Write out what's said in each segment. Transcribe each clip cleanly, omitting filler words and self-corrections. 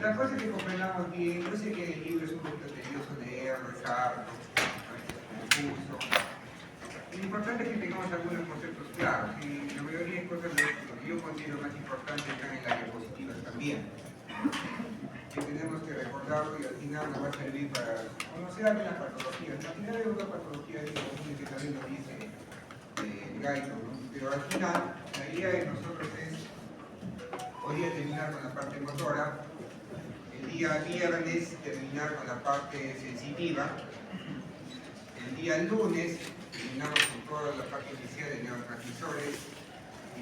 La cosa es que comprendamos bien, yo sé que el libro es un poquito tedioso leerlo, es harto, a veces es confuso. Lo importante es que tengamos algunos conceptos claros, y la mayoría de cosas de lo que yo considero más importante están en las diapositivas también. Que tenemos que recordarlo y al final nos va a servir para conocer algunas patologías. Al final hay una patología que también lo dice Gaito, ¿no? Pero al final la idea de nosotros es hoy día terminar con la parte motora, el día viernes terminar con la parte sensitiva, el día lunes terminamos con toda la parte inicial de neurotransmisores,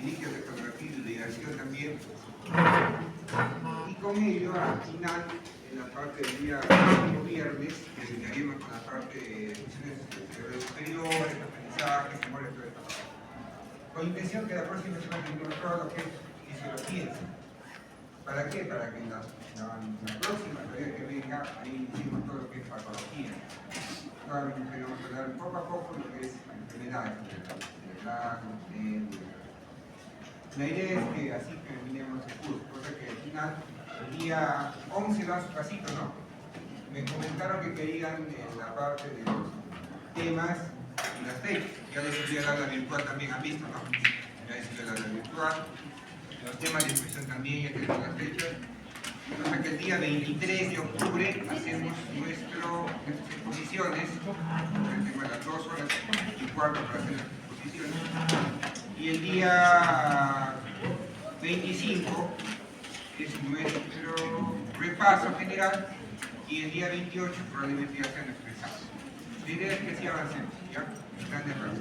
inicio de fotografía y liberación también. Y con ello, al final, en la parte del día viernes, terminaremos con la parte de funciones superiores, aprendizaje, memoria, todo esto. Con intención que la próxima semana tengamos todo lo que es fisiología. ¿Para qué? Para que en la próxima tarea que venga, ahí hicimos todo lo que es patología. Ahora vamos a hablar poco a poco lo que es enfermedades, la idea es que así terminemos el curso, cosa que al final, el día 11 da su pasito, ¿no? Me comentaron que querían en la parte de los temas y las fechas. Ya les voy a dar la virtual también, han visto, ¿no? Ya les voy a dar la virtual. Los temas de expresión también, ya tenemos las fechas. Hasta que el día 23 de octubre hacemos nuestras exposiciones, tenemos las 2 horas y cuarto para hacer las exposiciones. Y el día 25 es nuestro repaso general y el día 28 probablemente ya sea nuestro examen. La idea es que sí avancemos, ¿ya? Están de acuerdo.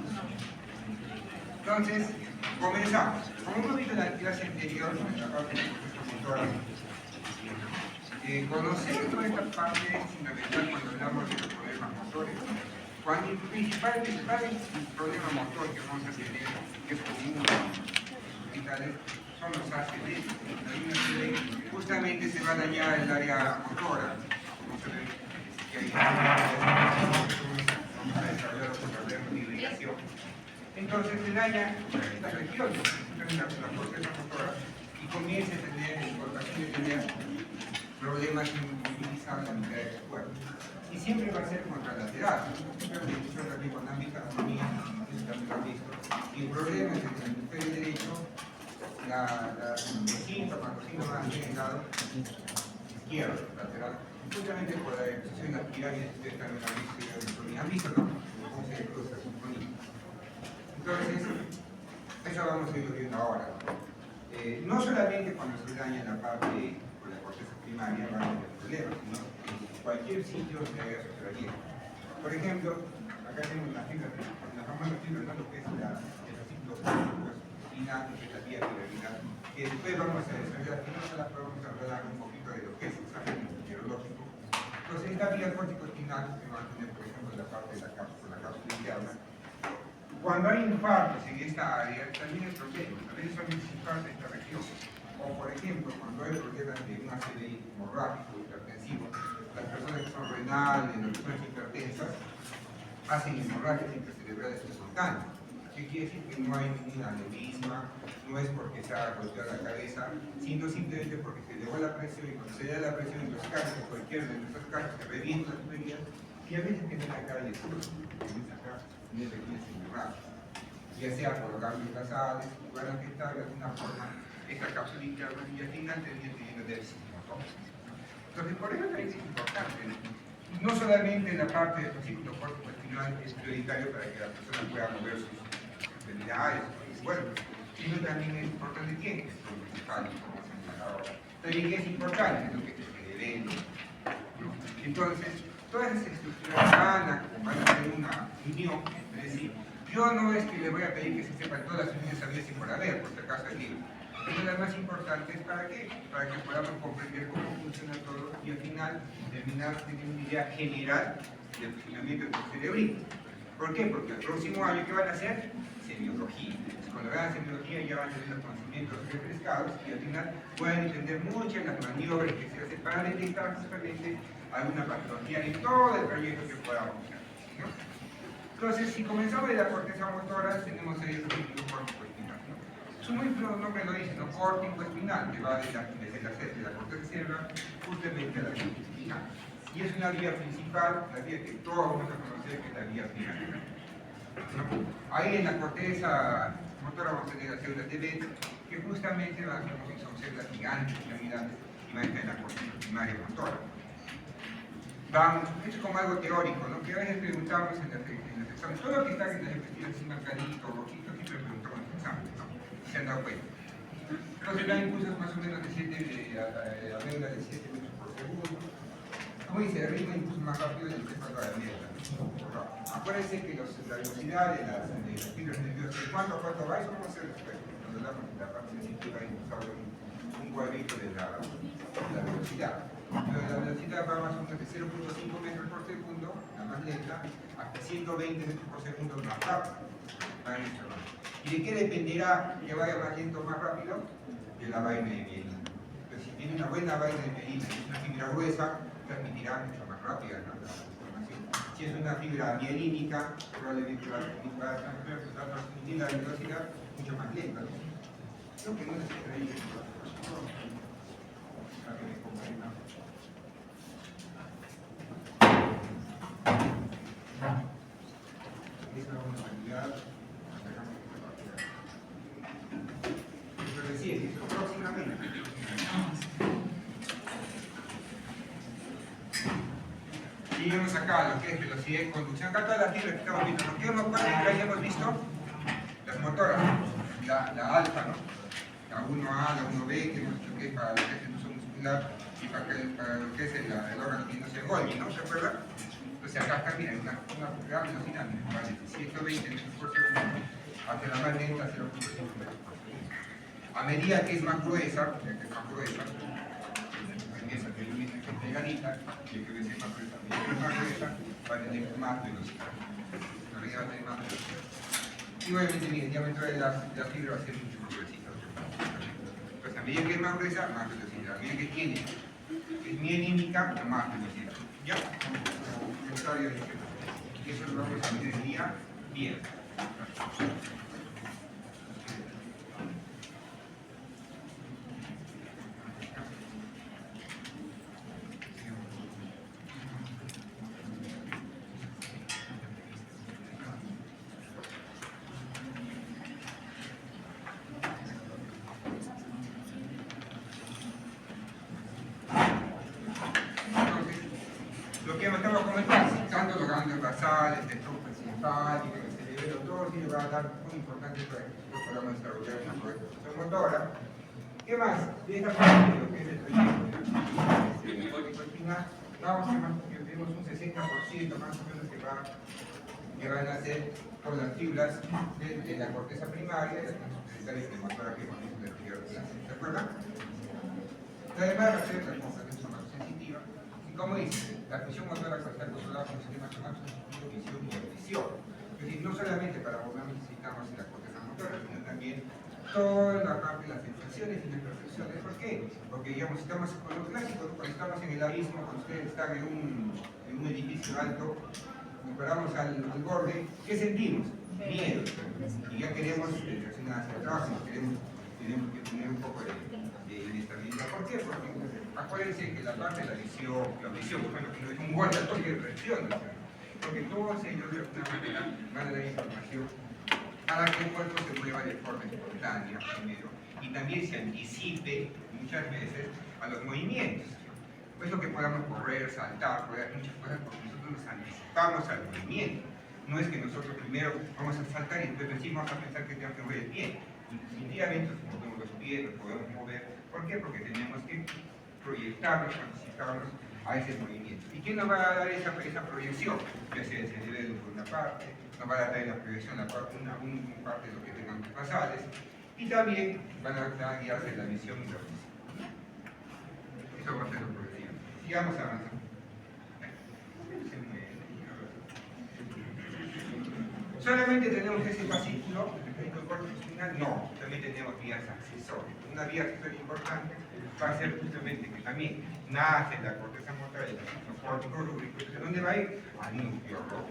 Entonces, comenzamos. Como hemos visto en la clase anterior, en la parte de procesos motores, conocer toda esta parte es fundamental cuando hablamos de los problemas motores. Cuando el principal problema motor que vamos a tener, que es común hospitales, son los ACV. Justamente se va a dañar el área motora, como se ve que hay vamos a desarrollar los problemas de irrigación. Entonces se daña esta región, la corteza motora, y comienza a tener, por ocasión de tener problemas inmovilizables a mitad de su cuerpo. Y siempre va a ser contralateral. También con ámbito anatomía, también lo han visto. Y el problema es que en el hemisferio derecho, los síntomas han generado izquierdo, lateral, justamente por la exposición a pirámides que ustedes también han visto, ¿no? Cómo se produce la sinfonía. Entonces, eso vamos a ir viendo ahora. No solamente cuando se daña la parte por la corteza primaria va a tener problemas, sino en cualquier sitio donde haya sustraído. Por ejemplo, acá tenemos la fibra, la famosa fibra, ¿no? Lo que es el ciclo espinal, que es la vía piramidal, que después vamos a desarrollar, que no se las podemos hablar un poquito de lo que es el examen neurológico. Entonces, esta vía cortico-espinal se va a tener, por ejemplo, la parte de la cápsula interna. Cuando hay infartos en esta área, también hay problemas, también son infartos en esta región. O, por ejemplo, cuando hay problemas de un ACVI hemorrágico, hipertensivo, las personas que son renales, las personas hipertensas, hacen hemorragias intracerebrales espontáneas. ¿Qué quiere decir? Que no hay ningún aneurisma, no es porque se ha golpeado la cabeza, sino simplemente porque se elevó la presión, y cuando se eleva la presión en los casos, cualquiera de nuestros casos, se revienta las tuberías, y a veces tienen acá el escudo, tiene pequeñas hemorragias, ya sea por cambios basales, van a afectar de alguna forma esta cápsula interna y al final termina teniendo déficit motor. Entonces, por eso es importante, no solamente la parte del ciclo cortico-espinal es prioritario para que la persona pueda mover sus extremidades, su cuerpo, sino también es importante quién es lo principal, como se llama ahora. También es importante lo que es el evento. Entonces, todas esas estructuras van a tener una unión, es decir, yo no es que le voy a pedir que se sepan todas las uniones habidas y por haber, por si acaso el libro. Pero las más importantes, ¿para qué? Para que podamos comprender cómo funciona todo y al final terminar teniendo una idea general del funcionamiento del cerebrito. ¿Por qué? Porque el próximo año, ¿qué van a hacer? Semiología. Cuando vean semiología ya van a tener los conocimientos refrescados y al final pueden entender muchas las maniobras que se hacen para detectar justamente alguna patología en todo el proyecto que podamos hacer, ¿no? Entonces, si comenzamos de la corteza motora, tenemos ahí el ciclo cortico-espinal, ¿no? Su mismo nombre lo dice, ¿no? Córtico espinal, que va desde la corteza cerebral justamente a la vía espinal. Y es una vía principal, la vía que todos vamos a conocer, que es la vía espinal, ¿no? Ahí en la corteza motora vamos a tener las células de Bett, que justamente son células gigantes, piramidales, y van a estar en la corteza primaria motora. Esto es como algo teórico, ¿no? Que a veces preguntamos en los exámenes. Todo lo que está en las diapositivas así marcadito, rojito, siempre preguntamos en los exámenes, ¿no? Se han dado cuenta. Entonces dan impulsos más o menos de 7 a regla de 7 metros por segundo. Como dice, el ritmo de impulso más rápido del que pasa la mierda. Acuérdense que la velocidad de las fibras nerviosas, ¿cuánto va? Eso vamos a hacer después. Cuando hablamos de la parte sensitiva y usamos un cuadrito de la velocidad. Pero la velocidad va más o menos de 0.5 metros por segundo, la más lenta, hasta 120 metros por segundo más rápido. ¿Y de qué dependerá que vaya más lento o más rápido? De la vaina de mielina. Pero si tiene una buena vaina de mielina y es una fibra gruesa, transmitirá mucho más rápida la información. Si es una fibra mielínica, probablemente va a transmitir la velocidad mucho más lenta. Creo que no necesita ahí. Para que me comprenda. Esa es una cantidad. Pero recién, eso próximamente. Seguimos acá lo que es velocidad y conducción. Acá todas las fibras que estamos viendo. ¿Cuántas que hayamos visto? Las motoras, la alfa, ¿no? La 1A, la 1B, que hemos dicho que es para lo que es el uso muscular y para lo que es el órgano que no se Golgi, ¿no? ¿Se acuerdan? Entonces acá está, miren, una gran velocidad, va desde 120 metros por segundo hasta la más lenta, 0.5 metros por segundo. A medida que es más gruesa, empieza a tener pegadita, y el que ve más gruesa, va a tener más velocidad. La medida va a tener más velocidad. Y obviamente, miren, el diámetro de la fibra va a ser mucho más gruesita. Pues a medida que es más gruesa, más velocidad. A medida que es mielínica, más velocidad. ¿Ya? Y eso lo vamos a medir el día bien. Lo que estamos comentando, tanto los ganglios basales, el tronco encefálico, el cerebro, todo sí le va a dar muy importante para que nosotros podamos desarrollar una corrección motora. ¿Qué más? De esta parte de lo que es el proyecto córtico espinal, vamos a que tenemos un 60% más o menos que van a ser por las fibras de la corteza primaria y las transversales motoras que hemos visto en la anterior clase. ¿Se acuerdan? Además, va a ser la competencia más sensitiva. Y como dice, la función motora está controlada por el sistema somático, visión y audición. Es decir, no solamente para movernos necesitamos la corteza motora, sino también toda la parte de las sensaciones y las percepciones. ¿Por qué? Porque, digamos, estamos con lo clásico, ¿no? Cuando estamos en el abismo, cuando ustedes están en un edificio alto, nos paramos al borde, ¿qué sentimos? Miedo. Y ya queremos reaccionar hacia atrás, tenemos que tener un poco de inestabilidad. ¿Por qué? Porque acuérdense que la parte de la audición, bueno, que no es un guardatorio de reacción, porque todos ellos de alguna manera van a dar información para que el cuerpo se mueva de forma espontánea primero y también se anticipe muchas veces a los movimientos. Pues lo que podamos correr, saltar, poder muchas cosas porque nosotros nos anticipamos al movimiento. No es que nosotros primero vamos a saltar y después decimos vamos a pensar que tenemos que mover el pie. Definitivamente nos movemos los pies, nos podemos mover. ¿Por qué? Porque tenemos que proyectarnos, anticiparnos a ese movimiento. ¿Y quién nos va a dar esa proyección? Ya sea el cerebelo por una parte, nos va a dar la proyección una parte de lo que tengan basales, y también van a guiarse la visión y la audición. Eso va a ser lo progresivo. Sigamos avanzando. ¿Solamente tenemos ese fascículo, el córtex espinal? No, también tenemos vías accesorias. Una vía accesoria importante va a ser justamente que también nace la corteza motora del córtico rúbrico. ¿De dónde va a ir? Al núcleo rojo.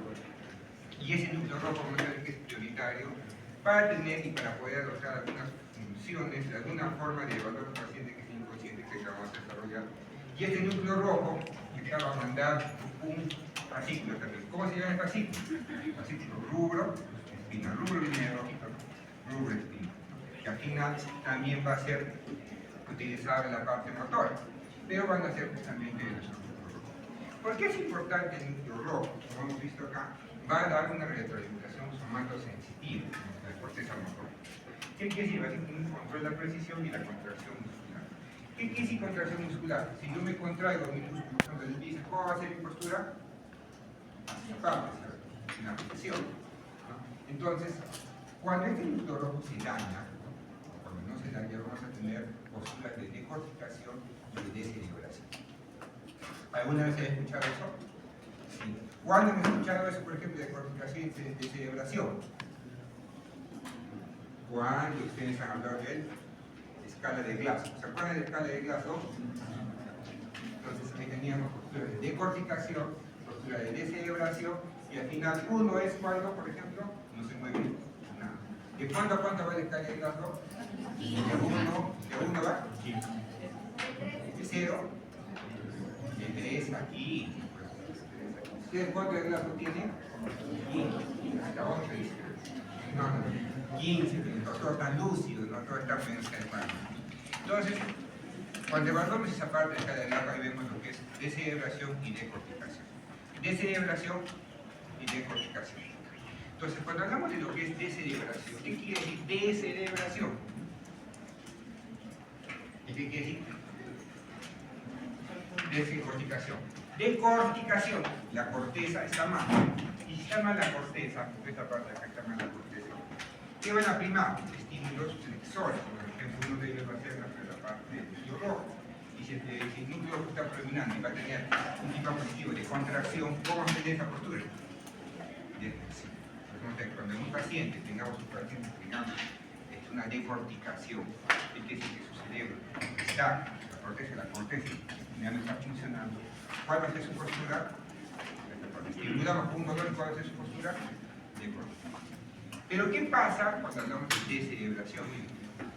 Y ese núcleo rojo, vamos a ver que es prioritario para tener y para poder adoptar algunas funciones instrucciones, de alguna forma de evaluar a un paciente que es inconsciente que vamos a desarrollar. Y este núcleo rojo ya va a mandar un fascículo también. ¿Cómo se llama el fascículo? Fascículo rubro, espina, rubro viene rojito, rubro, espina. Que al final también va a ser utilizable la parte motora, pero van a ser justamente el núcleo rojo. ¿Por qué es importante el núcleo rojo? Como hemos visto acá, va a dar una retroalimentación somatosensitiva de la corteza motora. ¿Qué quiere decir? Va a ser un control de la precisión y la contracción muscular. ¿Qué quiere decir contracción muscular? Si yo me contraigo mi músculo del bíceps, ¿cómo va a ser mi postura? Hacia abajo, en la flexión. ¿No? Entonces, cuando este núcleo rojo se daña, cuando no se daña, vamos a tener posturas de decorticación y de descerebración. ¿Alguna vez he escuchado eso? Sí. ¿Cuándo hemos escuchado eso, por ejemplo, de decorticación y de descerebración? Cuando ustedes han hablado de escala de Glasgow. ¿Se acuerdan de la escala de Glasgow? Entonces ahí teníamos postura de decorticación, postura de descerebración, y al final uno es cuando, por ejemplo, no se mueve nada. ¿De cuánto a cuánto va la escala de Glasgow? De 1 va de 0, de 3 a 15. ¿Ustedes cuánto de Glasgow tienen? 15, hasta 11 dice. No, 15, no todo está lúcido, no todo está menos calmado. Entonces, cuando evaluamos esa parte de cada etapa, ahí vemos lo que es descerebración y decorticación. Descerebración y decorticación. Entonces, cuando hablamos de lo que es descerebración, ¿qué quiere decir descerebración? ¿Y qué quiere decir? Decorticación. Decorticación, la corteza está mal. Y si está mal la corteza, esta parte de acá está mal la corteza, ¿qué van a primar? Estímulos flexores, por ejemplo, uno de ellos va a ser la parte del núcleo rojo. Y si el núcleo rojo está predominante y va a tener un tipo positivo de contracción, ¿cómo se ve esa postura? De flexión. Cuando en un paciente tengamos un paciente que tengamos una decorticación, es decir, que su cerebro está, la corteza ya no está funcionando, ¿cuál va a ser su postura? Estimulamos con un dolor, ¿cuál va a ser su postura? Decorticación. Pero ¿qué pasa cuando hablamos de descerebración?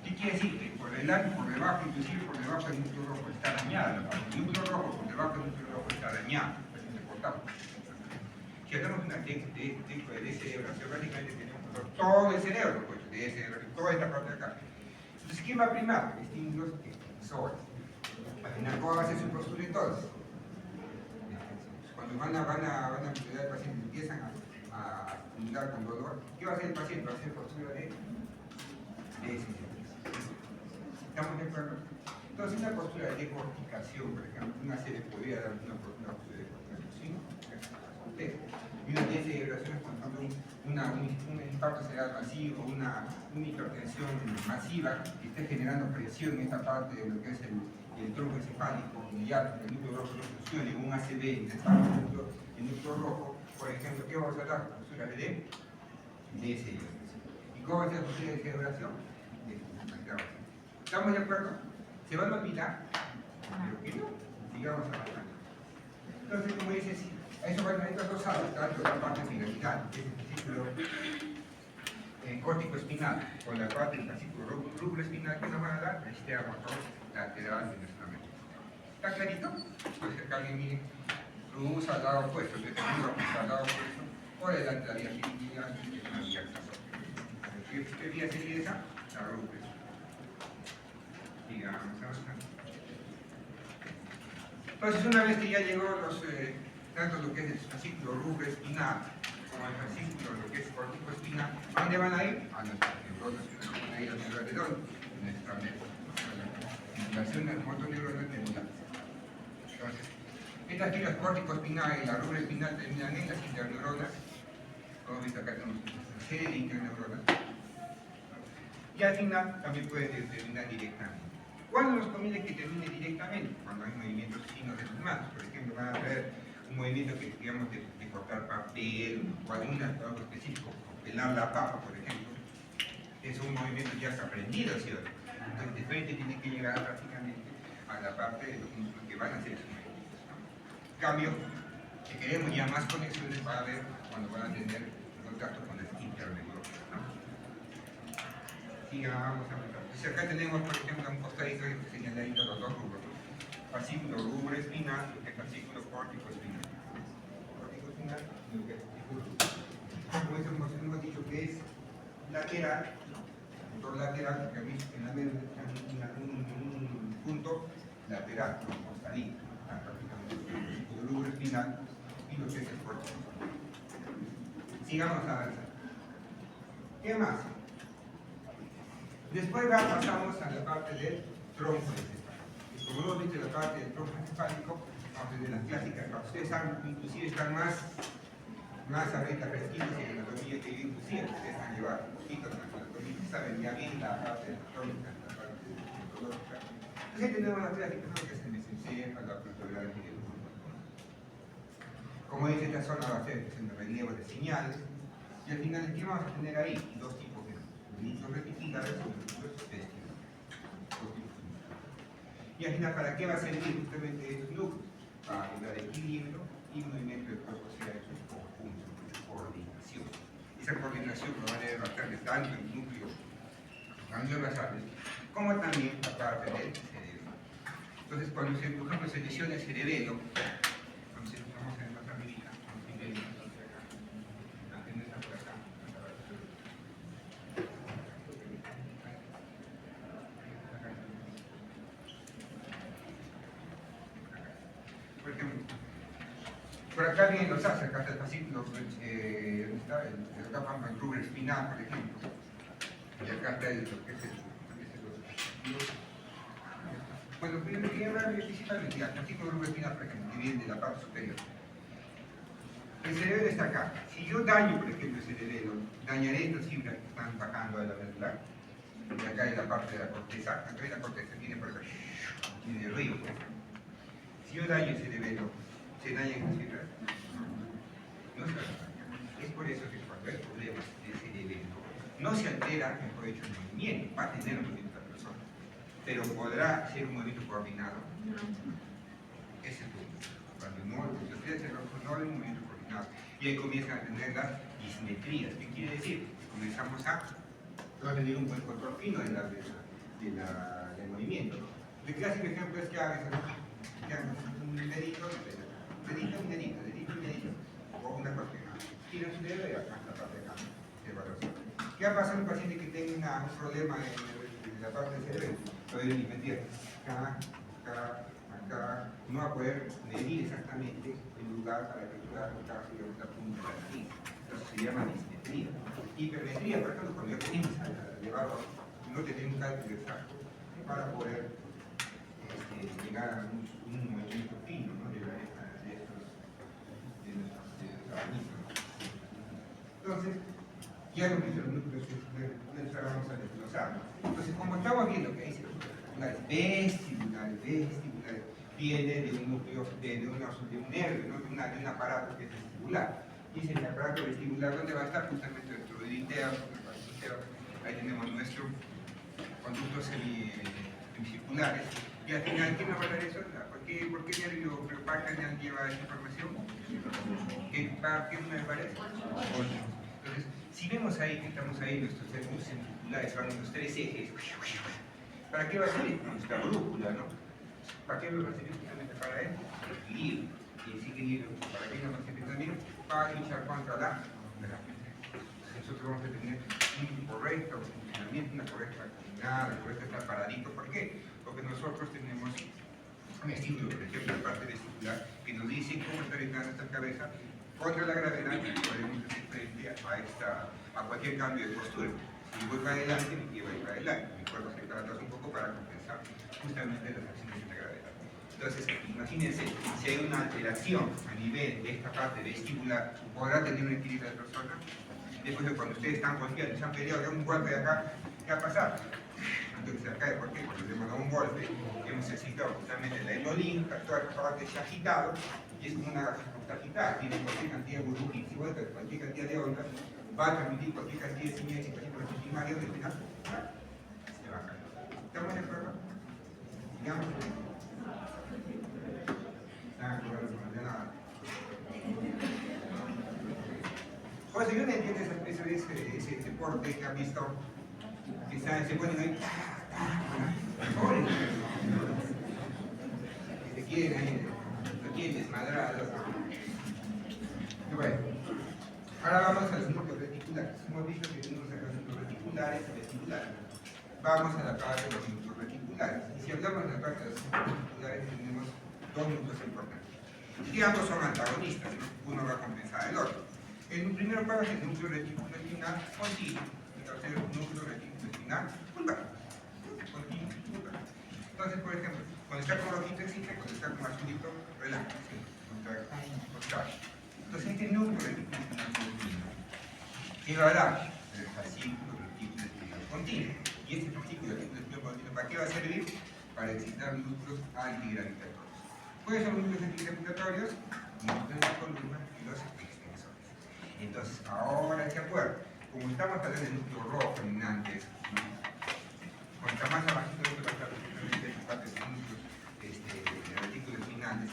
¿Qué quiere decir? Que por debajo, inclusive por debajo del núcleo rojo está dañada. El núcleo rojo por debajo del núcleo rojo está dañado. Si hablamos de una tipo de descerebración, básicamente tenemos todo el cerebro, pues, de descerebración, toda esta parte de acá. Entonces, ¿quién va a primar? Estímulos extensores. Al final, ¿cómo va a ser su postura entonces? Cuando van a cuidar al paciente, empiezan a estimular con dolor, ¿qué va a hacer el paciente? Va a hacer postura de descerebración. ¿Estamos de acuerdo? Entonces, una postura de decorticación, por ejemplo, una serie podría dar una postura de decorticación, ¿sí? Y una descerebración es cuando un infarto cerebral masivo, una hipertensión masiva que esté generando presión en esta parte de lo que es el tronco encefálico, y ya el núcleo rojo no funcione, un ACV intentando el núcleo rojo, por ejemplo, ¿qué vamos a dar? Postura de descerebración. ¿Y cómo va a ser la postura de descerebración? ¿Estamos de acuerdo? ¿Se van a olvidar? Pero que no, sigamos avanzando. Entonces, como dice, sí, a eso van a estar dos alas, tanto la parte piramidal, que es el fascículo córtico espinal, con la parte del fascículo rubro espinal que nos van a dar el sistema motor lateral de nuestra mente. ¿Está clarito? Puede ser que alguien mire luz al lado opuesto, yo tengo al lado opuesto, o adelante la vía ciliar, que es una vía accesória. ¿Qué vía sería esa? La rubro. Sigamos avanzando. Entonces, una vez que ya llegó tanto lo que es el fascículo rubro espinal como el fascículo lo que es córtico espinal, ¿a dónde van a ir? A nuestras neuronas, que van a ir a nivel de dónde? Nuestra estimulación de las motoneuronas nebulares. Entonces, estas fibras córtico espinal y la rubro espinal terminan en las interneuronas. Como ves acá tenemos una serie de interneuronas. Y al final también pueden terminar directamente. ¿Cuándo nos conviene que termine directamente? Cuando hay movimientos finos de sus manos. Por ejemplo, van a traer un movimiento que, digamos, de cortar papel o algo específico, pelar la papa, por ejemplo. Es un movimiento ya aprendido, ¿cierto? Entonces, de frente tiene que llegar prácticamente a la parte de los músculos que van a hacer esos movimientos, ¿no? En cambio, si queremos ya más conexiones para ver cuando van a tener contacto con las interneuronas, ¿no? Sigamos avanzando. Entonces acá tenemos, por ejemplo, un costadito que señaladito los dos rubros, ¿no? Fascículo rubro espinal, lo que es fascículo córtico espinal. Córtico espinal y lo que es fascículo rubro. Como eso hemos dicho que es lateral, motor lateral, que ha visto en un punto lateral, costadito, prácticamente el fascículo rubro espinal y lo que es el córtico. Sigamos avanzando. ¿Qué más? Después pasamos a la parte del tronco encefálico. Como hemos visto la parte del tronco encefálico, vamos desde las clásicas, ustedes saben, inclusive están más ahorita fresquitos en la anatomía que yo inclusive, ustedes han llevado un poquito en la anatomía, saben ya bien la parte de la crónica, la parte metodológica. Entonces ahí tenemos las clásicas, ¿no? Que es el mesencéfalo, la protografía y el grupo. Como dice, esta zona va a ser el relieve de señales, y al final, ¿qué vamos a tener ahí? Dos tipos de nichos reticulares y núcleos vesticulares. Y al final, ¿para qué va a servir justamente estos núcleos? Para dar equilibrio y movimiento del cuerpo hacia el conjunto, coordinación. Esa coordinación lo van a ver bastante tanto en núcleos gangliobasales como también la parte del cerebro. Entonces, cuando se, por ejemplo, se lesiona el cerebelo, cuando se vamos a ver más arribita, por ejemplo, por acá vienen los haces, acá está el fascículo, ¿dónde está? Acá pasa el rubro espinal, por ejemplo, y acá está lo que es el bueno, principalmente el fascículo rubro espinal, por ejemplo, que viene de la parte superior. El cerebelo está acá. Si yo daño, por ejemplo, el cerebelo, dañaré estas fibras que están bajando de la medular, y acá hay la parte de la corteza, acá hay la corteza, viene por acá, viene del río, por ejemplo. Si yo daño el cerebelo, ¿se dañan las fibras? No se dañan. Es por eso que cuando hay problemas de cerebelo, no se altera, mejor dicho, el movimiento, va a tener un movimiento la persona, pero podrá ser un movimiento coordinado. Ese es el punto. Cuando no hay un movimiento coordinado, y ahí comienzan a tener las dismetrías. ¿Qué quiere decir? Comenzamos a tener un buen control fino del movimiento. El clásico ejemplo es que hagas un dedito, o una parte acá. Tira su dedo y acá la parte de acá, de evaluación. ¿Qué va a pasar a un paciente que tenga un problema en la parte del cerebro? Lo deben invertir. Acá, no va a poder medir exactamente el lugar para calcular la punta de la línea. Entonces se llama dismetría. Hipermetría, por ejemplo, cuando ya comienza a llevarlo, no tenemos un cálculo exacto para poder llegar a un movimiento fino, ¿no? de estos organismos. Entonces, ya lo que los núcleos vamos a desglosar. Entonces, como estamos viendo que hay vestibulares, viene de un núcleo, de un nervio, ¿no? de un aparato que es vestibular. Y ese aparato vestibular, ¿dónde va a estar? Justamente dentro del interno, ahí tenemos nuestros conductos semicirculares. Y al final, ¿quién nos va a dar eso? ¿Por qué nervio canal lleva esa información? ¿Qué me parece? Entonces, si vemos ahí que estamos ahí, nuestros conductos semicirculares van los tres ejes, ¿para qué va a servir? Nuestra brújula, ¿no? ¿Para qué va a servir? Justamente para el equilibrio. Y ese equilibrio, ¿para qué nos va a servir también? Para luchar contra la gravedad. Nosotros vamos a tener un correcto funcionamiento, una correcta actividad, correcto estar paradito. ¿Por qué? Porque nosotros tenemos un estímulo, por ejemplo, la parte vestibular, que nos dice cómo está orientada nuestra cabeza contra la gravedad y podemos hacer frente a cualquier cambio de postura. Si voy para adelante, me llevo para adelante. Mi cuerpo se para atrás un poco para compensar justamente las acciones de la gravedad. Entonces, imagínense, si hay una alteración a nivel de esta parte vestibular, ¿podrá tener un equilibrio de persona? Después de cuando ustedes están golpeando, se han peleado, ya un golpe de acá, ¿qué va a pasar? Entonces acá, ¿por qué? Cuando hemos dado un golpe, hemos excitado justamente la endolina, toda esta parte se ha agitado, y es como una garrafa que está agitada, tiene cualquier cantidad de burbujas y vueltas, cualquier cantidad de ondas, va a transmitir cualquier cantidad de señales y cualquier cantidad de imágenes, y al final se va a caer. ¿Estamos de acuerdo? Digamos. Pues yo no entiendo ese deporte que han visto, que se ponen ahí, Pobres, que se quieren ahí, no quieren desmadrados. Bueno, ahora vamos a los núcleos reticulares. Hemos visto que tenemos acá núcleos reticulares y vestibulares. Vamos a la parte de los núcleos reticulares. Y si hablamos de la parte de los núcleos reticulares, tenemos dos núcleos importantes. Y ambos son antagonistas, ¿no? Uno va a compensar al otro. El primero cuál es el núcleo reticular espinal continuo. El tercero núcleo reticular espinal vulvar. Continuo, vulvar. Entonces, por ejemplo, cuando está con rojito existe, cuando está con azulito, relaja. ¿Sí? Contrario. Entonces, este núcleo reticular espinal continuo llevará el fascículo reticular espinal continuo. Y este fascículo reticular espinal continuo, ¿para qué va a servir? Para excitar núcleos antigravitatorios. ¿Cuáles son los núcleos antigravitatorios? Núcleos de la columna y los extensores. Entonces, ahora se acuerdan, como estamos hablando del núcleo rojo dominante, cuanto más abajito de va a estar justamente esta parte de núcleos retículos espinales,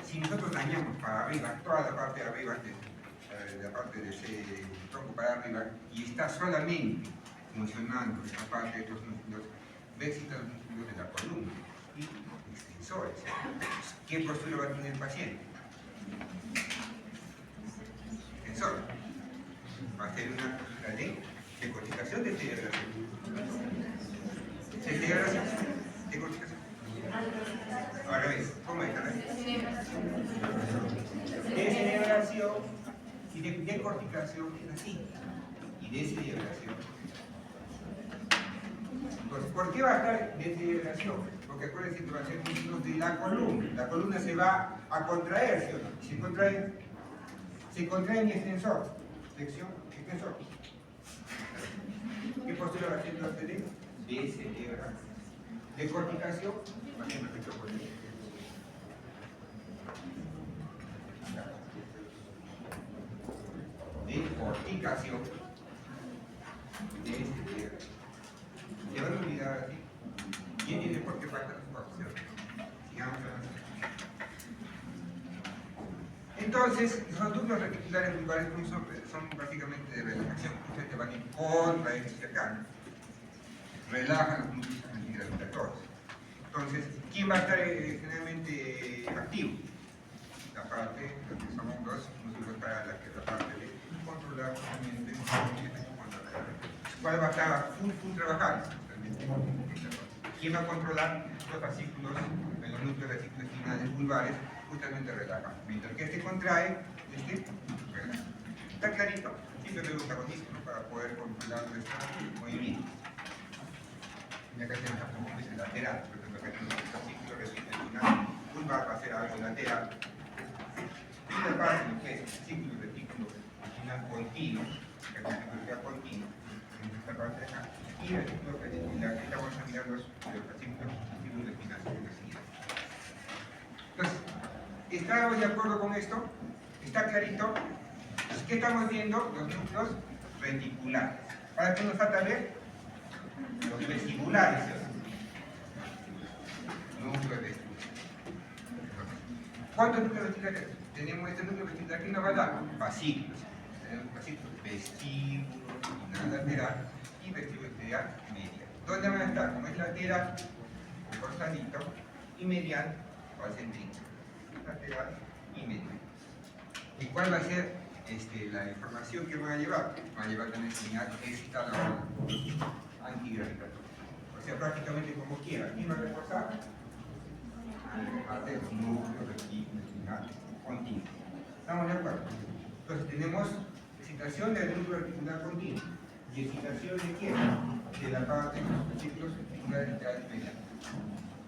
si nosotros dañamos para arriba, toda la parte de arriba, la parte de ese tronco para arriba, y está solamente funcionando esta parte de estos núcleos, va a excitar los núcleos de la columna y extensores. ¿Qué postura va a tener el paciente? Extensor. Va a ser una postura de decorticación, de degeneración. ¿Degeneración? ¿Decorticación? Al revés. ¿Cómo es? Degeneración y decorticación es así. Y degeneración. Entonces, ¿por qué va a estar degeneración? Porque acuérdense que va a ser músculos de la columna. La columna se va a contraer, ¿sí o no? Se contrae mi extensor. Flexión, extensor. ¿Qué postura va a hacer la de degeneración? Decorticación, va a ser perfecto por el decorticación. Se van a olvidar así. ¿Quién tiene por qué falta su facción? Sigamos avanzando. Entonces, los núcleos reticulares vulvares son básicamente de relajación. Ustedes te van a ir contra este cercano. Relajan los núcleos antigravitatorios. Entonces, ¿quién va a estar generalmente activo? La parte, los que somos dos núcleos para la parte de controlar justamente ¿cuál va a estar full trabajando? ¿Quién va a controlar los fascículos en los núcleos vesículos espinales vulvares? Justamente relaja. Mientras que este contrae, este relaja. ¿Está clarito? Siempre le gusta bonito, ¿no? Para poder controlar nuestro movimiento. Y acá tenemos como es el lateral, por ejemplo, acá tenemos el fascículo vesículo espinal vulvar, va a ser algo lateral. Y la parte que es el fascículo vesículo espinal continuo, que es el fascículo continuo, en esta parte de acá. Y el fascículo reticular, que estamos mirando el fascículo espinal. Entonces, ¿estamos de acuerdo con esto? ¿Está clarito? Entonces, ¿qué estamos viendo? Los núcleos reticulares. ¿Para qué nos falta ver? Los vestibulares. Núcleos vestibulares. ¿Cuántos núcleos vestibulares? Tenemos este núcleo vestibular que nos va a dar fascículos. Tenemos fascículos vestíbulo, espinal lateral y vestíbulo espinal medial. ¿Dónde van a estar? Como es lateral, costadito, y medial, o al centrito. Lateral y medial. ¿Y cuál va a ser la información que van a llevar? Van a llevar también señal excitadora antigravitatoria. O sea, prácticamente como quiera. ¿Quién va a reforzar? Parte de los núcleos retículos espinal continuo. ¿Estamos de acuerdo? Entonces tenemos excitación del núcleo reticular continuo. ¿Y excitación de quién? De la parte de los vesículos reticulares laterales mediales.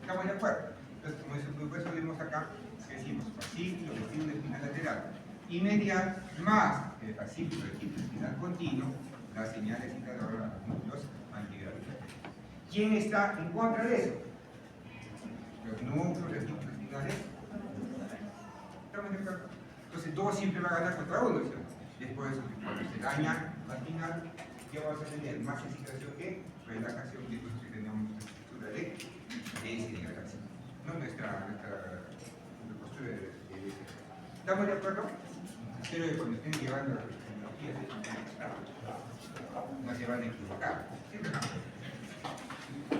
¿Estamos de acuerdo? Entonces, como eso vemos acá, que decimos fascículo, vestíbulo espinal lateral y medial, más el fascículo vestíbulo espinal continuo, la señal excitadora a los núcleos antigravitatorios. ¿Quién está en contra de eso? Los núcleos vestíbulos espinales. ¿Estamos de acuerdo? Entonces, dos siempre va a ganar contra uno, ¿sí? Después, cuando se daña al final, ¿qué vamos a tener? Más excitación que relajación, y entonces tenemos una estructura de desintegración. No nuestra postura de ¿estamos de acuerdo? Espero que cuando estén llevando las tecnologías no se van a equivocar. ¿Sí?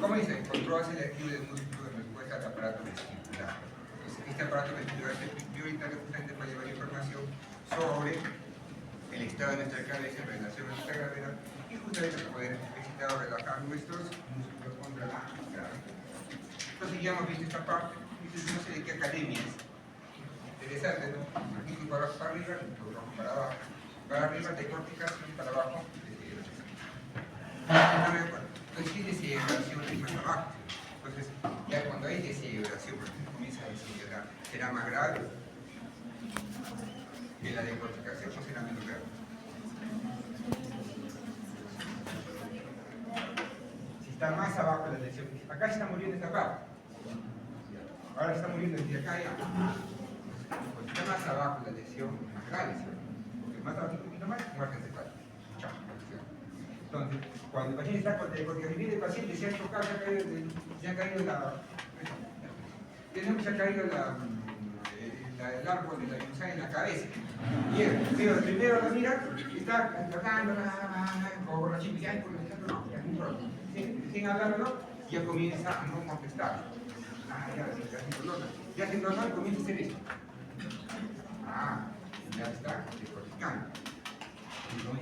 ¿Cómo dice? Control selectivo del músculo de respuesta al aparato vestibular. Entonces, este aparato vestibular es prioritario justamente para llevar información sobre el estado de nuestra cabeza en relación a nuestra gravedad y justamente para poder ejercitar o relajar nuestros músculos contra la gravedad. Entonces ya hemos visto esta parte, y no sé de qué academia es. Interesante, ¿no? Aquí para arriba, para abajo. Para arriba de corticación, para abajo de deshidratación. Entonces, si deshidratación es más abajo. Entonces, ya cuando hay deshidratación, por ejemplo, comienza a deshidrar, será más grave que la decorticación, o será menos grave. Si está más abajo la lesión, acá está muriendo esta parte. Ahora está muriendo desde acá ya. Cuando está más abajo la lesión, más grave, ¿sí? Porque más abajo un poquito más, muerte encefálica. Entonces, cuando el paciente está con decorticación, viene el paciente se ha chocado, se ha caído el árbol de la yunzai en la cabeza. Y el primero lo mira, está tratando, como borrachito, ya, sin hablarlo, ¿no? Ya comienza a no contestar. Ya sin dolor comienza a hacer esto. Ya está descorticando.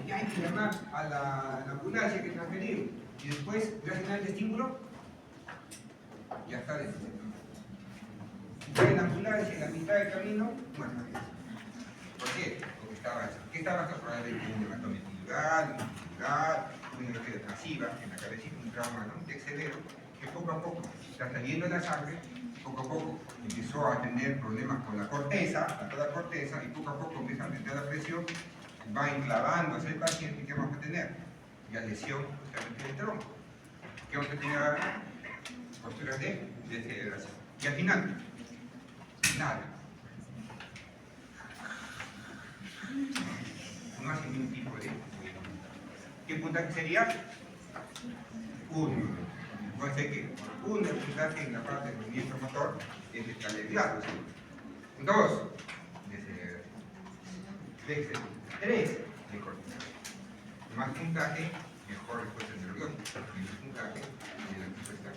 Y hay que llamar a la ambulancia que transferir. Y después, gracias al estímulo, ya está descendiendo. Si cae la ambulancia en la mitad del camino, bueno, ¿por qué? Porque estaba probablemente un hematoma epidural, una herida trasiva en la cabecita, un trauma de severo, que poco a poco está saliendo la sangre, poco a poco empezó a tener problemas con la corteza, toda la corteza, y poco a poco empieza a aumentar la presión, va enclavándose el paciente, ¿qué vamos a tener? La lesión justamente del tronco. ¿Qué vamos a tener ahora? Posturas de deshidratación. Y al final, nada. No hace ningún tipo de movimiento. ¿Qué puntaje sería? 1. Puede ser que 1 el puntaje en la parte del movimiento motor es descalibrado. 2. Deshidratación. 3. De cortización. Más puntaje, mejor respuesta neurológica. Menos puntaje, menos respuesta.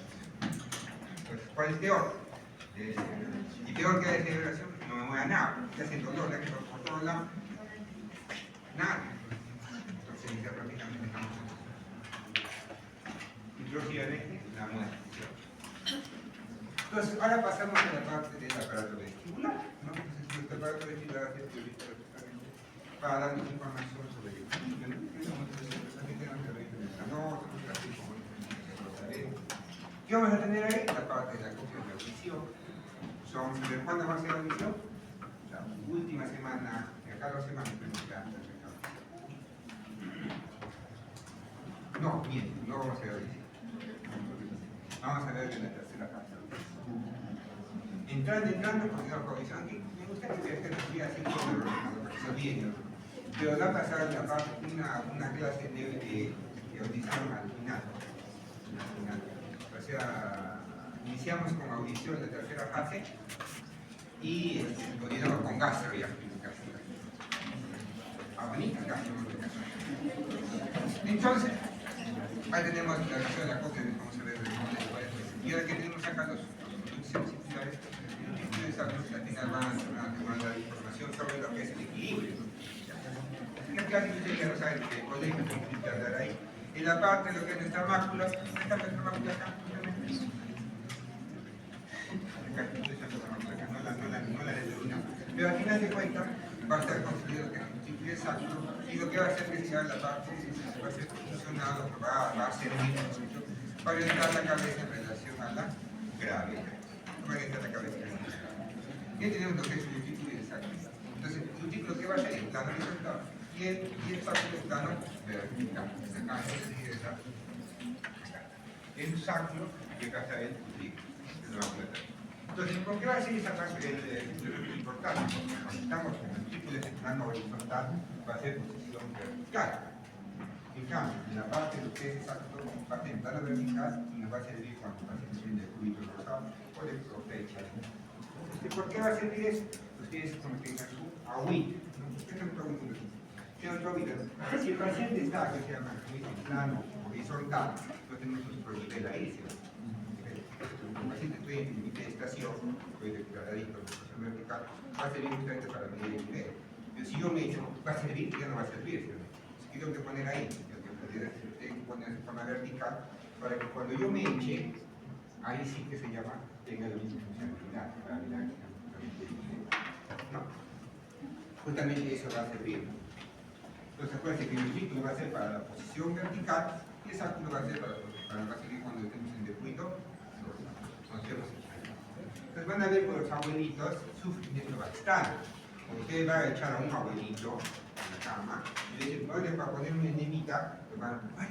Entonces, ¿cuál es peor? Y peor que la deshidratación, no me mueva nada. Está haciendo dolor, por todos lados. Nada. Entonces, ya prácticamente estamos y próximamente la muerte. Entonces, ahora pasamos a la parte del aparato vestibular, ¿no? Entonces, nuestro aparato vestibular es prioritario para darnos información sobre el equilibrio, ¿no? ¿Qué vamos a tener ahí? La parte de la copia de la audición. Vamos a ver cuándo va a ser la audición. La última semana, de acá 2 semanas, no, bien, no vamos a ver audición. Vamos a ver en la tercera fase. Entrando, porque la audición aquí, me gustaría que nos diga así todo para que se olviden, ¿no? Pero va a pasar la parte, una clase de audición al final. O sea, iniciamos con audición de tercera fase y continuamos con gastro ya. Bonita, gastro. Entonces, ahí tenemos la audición de la copia, vamos a ver y ahora que tenemos acá los sensitizadores, al final van a dar información sobre lo que es el equilibrio. Una clase que ustedes ya lo saben que el colegio tiene que hablar ahí. En la parte de lo que es nuestra mácula, está nuestra mácula acá, no la determinamos. Pero al final de cuentas va a estar construido lo que es un ciclo exacto y lo que va a hacer que sea la parte va a ser funcionado, va a servir mucho para orientar la cabeza en relación a la gravedad. Para orientar la cabeza en relación a la gravedad. Y tenemos lo que es un ciclo exacto. Entonces, un ciclo que va a ser el plano horizontal y el sacro es plano vertical. El sacro que acá está el ciclo. Entonces, ¿por qué va a ser esa parte importante? Porque cuando estamos en el ciclo de ese plano horizontal, va a ser posición vertical. En cambio, en la parte de lo que es exacto, parte en plano vertical, y nos va a servir cuando el paciente tiene el cubito rosado o el protecha. ¿Por qué va a servir eso? Ustedes como que digan su agüita. ¿Qué es nuestro agüita? Si el paciente está, que se llama en plano horizontal, no tenemos un nivel ahí, declaración, estoy declaradito de posición vertical, va a servir justamente para medir el nivel. Pero si yo me digo, va a servir, ya no va a servir. Si tengo que poner ahí, tengo que poner de forma vertical, para que cuando yo me eche, ahí sí que se llama, tenga la misma funcionalidad, ¿no? Justamente eso va a servir. Entonces acuérdense que el círculo va a ser para la posición vertical y el cálculo va a ser para seguir cuando estemos en descuido los ciertos. Entonces van a ver que los abuelitos sufren bastante. Cuando ustedes van a echar a un abuelito en la cama y le dicen, oye, para poner una enemita, pues van, ay,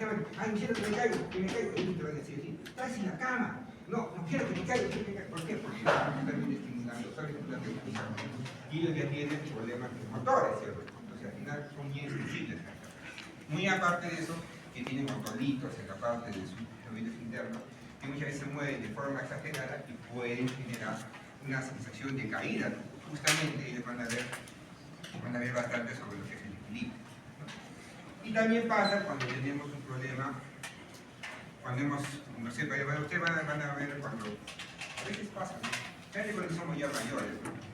quiero que me caigo, y ellos te van a decir así, estás en la cama, no quiero que me caiga, ¿por qué? Porque están también estimulando, están estimulando y ellos ya tienen problemas motores, ¿cierto? Entonces al final son bien sensibles. Muy aparte de eso, que tienen motoritos en la parte de sus oídos internos, que muchas veces se mueven de forma exagerada y pueden generar una sensación de caída. Justamente ellos van a ver bastante sobre lo que es el equilibrio, ¿no? Y también pasa cuando tenemos un problema, cuando hemos, no sé, ustedes van a ver cuando, a veces pasa, ¿no? Fíjate cuando somos ya mayores, ¿no?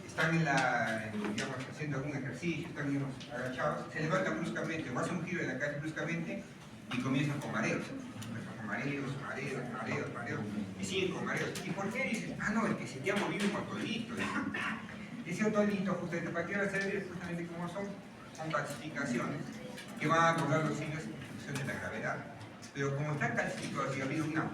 Están digamos, haciendo algún ejercicio, están digamos, agachados, se levantan bruscamente, o hacen un giro en la calle bruscamente y comienzan con mareos. Mareos, y siguen con mareos. ¿Y por qué? Dicen, no, el que se te ha movido un otolito. Ese otolito, justamente, ¿para qué va a servir? Justamente como son calcificaciones que van a acordar los signos en función de la gravedad. Pero como están calcificados y ha habido una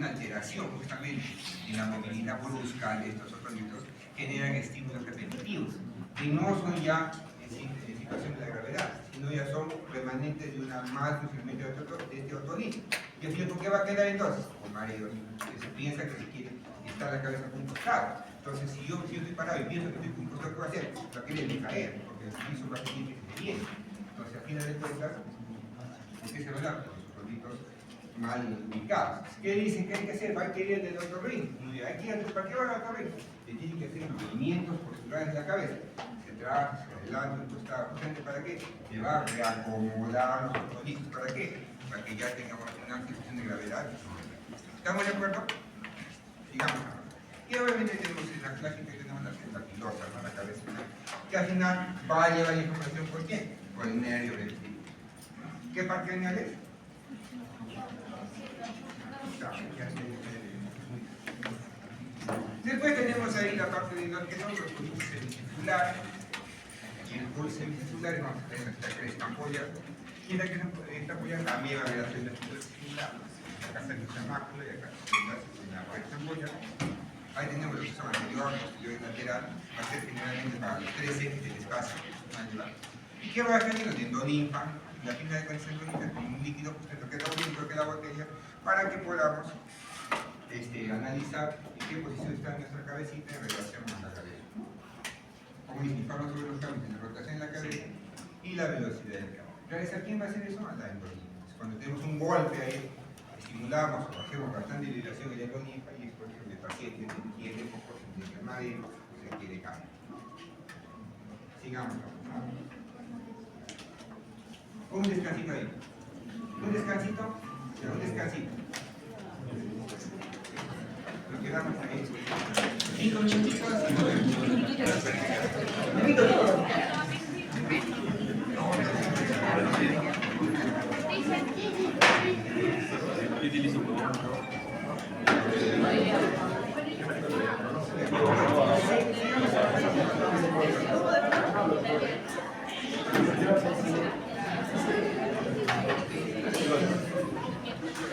alteración justamente en la movilidad brusca de estos otolitos, generan estímulos repetitivos, que no son ya en situación de la gravedad, sino ya son remanentes de una mal funcionamiento de este otolito. ¿Y el por qué va a quedar entonces? Con mareo, que se piensa que se quiere estar la cabeza con un costado. Entonces, si yo estoy parado y pienso que estoy con un costado, ¿qué va a hacer? Va a querer caer, porque el piso va a pedir que se esté bien. Entonces, a final de cuentas, ¿por qué se va a dar? Con los otolitos mal ubicados. ¿Qué dicen que hay que hacer? Va a querer el otorrino. ¿Para qué va el otorrino? Le tienen que hacer movimientos posturales de la cabeza. Se trabaja hacia adelante, un costado. ¿Justamente para qué? Se va a reacomodar los otolitos. ¿Para qué? Para que ya tengamos una sensación de gravedad. ¿Estamos de acuerdo? Sigamos ahora. Y obviamente tenemos la clásica que tenemos la pilosa, ¿no? La cabeza, que al final va a llevar información por quién? Por el nervio del espíritu. ¿Qué parte del nervio es? Después tenemos ahí la parte de lo que son los pulsos semicirculares. Y el pulso semicircular vamos a tener nuestra cresta ampolla. Y la cresta ampolla también va a haber la célula circular. Acá está nuestra mácula y acá está la cresta ampolla. Ahí tenemos lo que son anterior, posterior y lateral. Va a ser generalmente para los tres ejes del espacio. ¿Y qué va a hacer? Nos endolinfa. La fibra de calcio endolífica como un líquido, pues lo que da dentro de la botella, para que podamos analizar en qué posición está nuestra cabecita en relación a la cabeza. Como informa sobre los cambios de rotación en la cabeza y la velocidad del cambio. Gracias a quién va a hacer eso? A la endolinfa. Cuando tenemos un golpe ahí, estimulamos o hacemos bastante liberación de la endolinfa y es por eso que el paciente se quiere poco, se quiere mareo, se quiere cambio. Sigamos. Un descansito ahí. Un descansito. Un descansito. Nos quedamos ahí. 5 minutitos.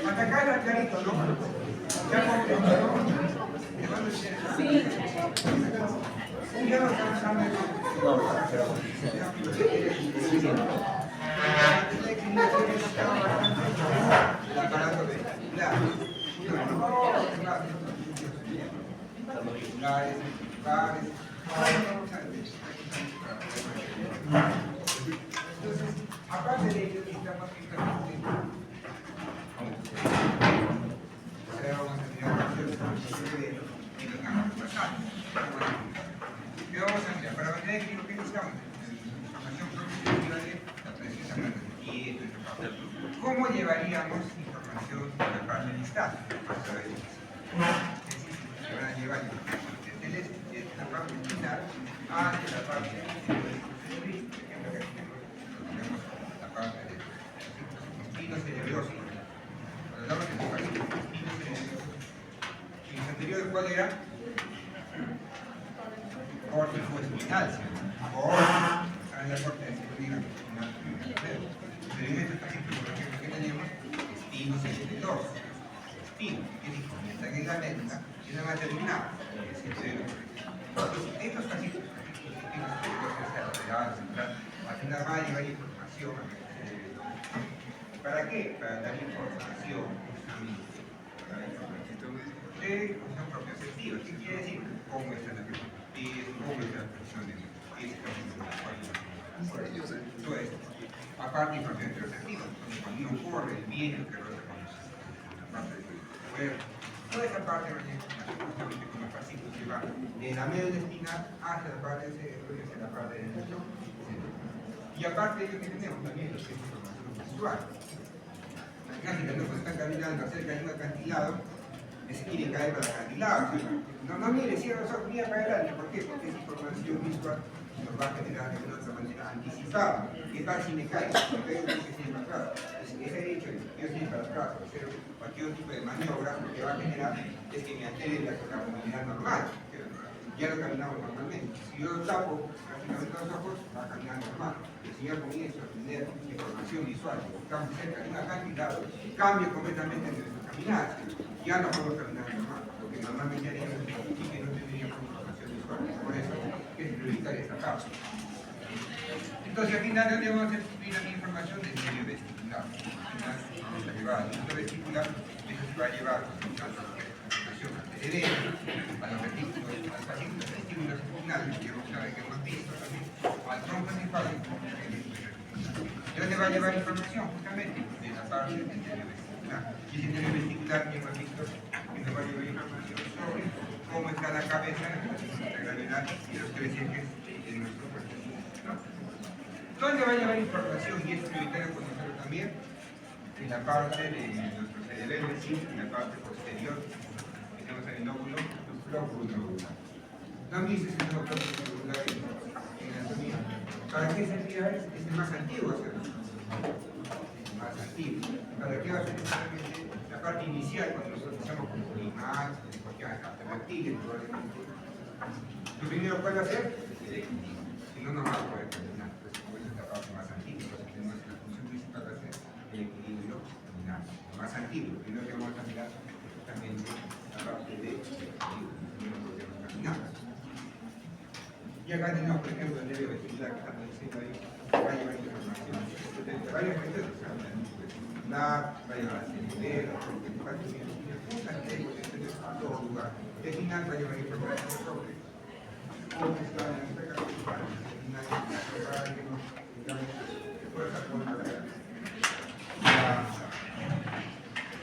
Hasta acá era clarito, ¿no? Ya comprendió. Sí. Ya no cansamos. El aparato vestibular. Auriculares, entonces, aparte de ello, necesitamos que vamos a mirar ¿qué vamos a mirar? Para mantener aquí lo que necesitamos, información progresiva de la presión de quieto. ¿Cómo llevaríamos información de la parte de distancia? A través de se van a llevar desde la parte final hacia la parte cerebral. Por ejemplo, tenemos la parte de espino cerebroso. Cuando hablamos de espino cerebroso, y los anteriores, ¿cuál era? Córtex espinal, o la córtex espinal. Pero en este ejemplo, por ejemplo, que tenemos espino cerebroso. Espino, que es comienza en la médula y no va a terminar. Estos casitos, al final va a llevar información al cerebro. ¿Para qué? Para dar información justamente. Para dar información de función propioceptiva. ¿Qué quiere decir? Cómo está la presión de pies, cómo está la presión de pies, todo esto. Aparte, información interoceptiva. Cuando uno corre, viene, el terror se conoce. La parte del cuerpo. Toda esa parte va a ser justamente como el fascículo que va de la médula espinal hacia la parte del cerebro y hacia la parte del cerebro. Y aparte de ello que tenemos también lo que es información visual. Imagínate, cuando están caminando cerca de un acantilado, se quiere caer para el acantilado. No mire, cierra los ojos, mira para adelante. ¿Por qué? Porque esa información visual nos va a generar de una otra manera anticipada. ¿Qué tal si me caigo? Si me caigo, tengo que seguir para atrás. Ese hecho de que yo siga para atrás o hacer cualquier tipo de maniobra, lo que va a generar es que me altere la movilidad normal. Ya lo caminamos normalmente. Si yo lo tapo prácticamente los ojos, va a caminar normal. Pero si yo comienzo a tener información visual, estamos cerca de un acantilado, cambio completamente nuestro caminar. Ya no puedo caminar normal, porque normalmente haríamos y que no tendríamos información visual. Por eso es prioritaria esta causa. Entonces, al final, ¿dónde vamos a recibir la información? Del medio vestibular. Al final, vamos a llevar al medio vestibular, eso se va a llevar a la información al cerebro, a los vestíbulos, a los fascículos espinales, que hemos visto también, al tronco encefálico. ¿De dónde va a llevar información? Justamente de la parte del medio vestibular. Y ese medio vestibular que hemos visto que nos va a llevar información sobre cómo está la cabeza, la gravedad y los tres ejes de nuestro cuerpo. ¿No? ¿Dónde va a llevar información? Y es prioritario conocerlo también en la parte de nuestro cerebelo, es decir, en la parte posterior que tenemos en el lóbulo globular. ¿No han visto ese lóbulo globular en anatomía? ¿Para qué servirá? Es el más antiguo, ¿cierto? Más antiguo. ¿Para qué va a ser exactamente la parte inicial cuando nosotros empezamos con primates, porque hasta reptiles probablemente? Lo primero, ¿cuál va a ser? Si no, no va a poder terminar. Entonces, es la parte más antigua. Entonces, tenemos que la función principal va a ser el equilibrio terminal. Más antiguo. Primero que vamos a caminar justamente la parte de equilibrio. No podemos caminar. Y acá tenemos, por ejemplo, el nervio vestibular que estamos diciendo ahí, va a llevar información de varias regiones, va a llevar a cerebelo, a todo lugar. Y al final va a llevar información sobre cómo está en esta capacidad,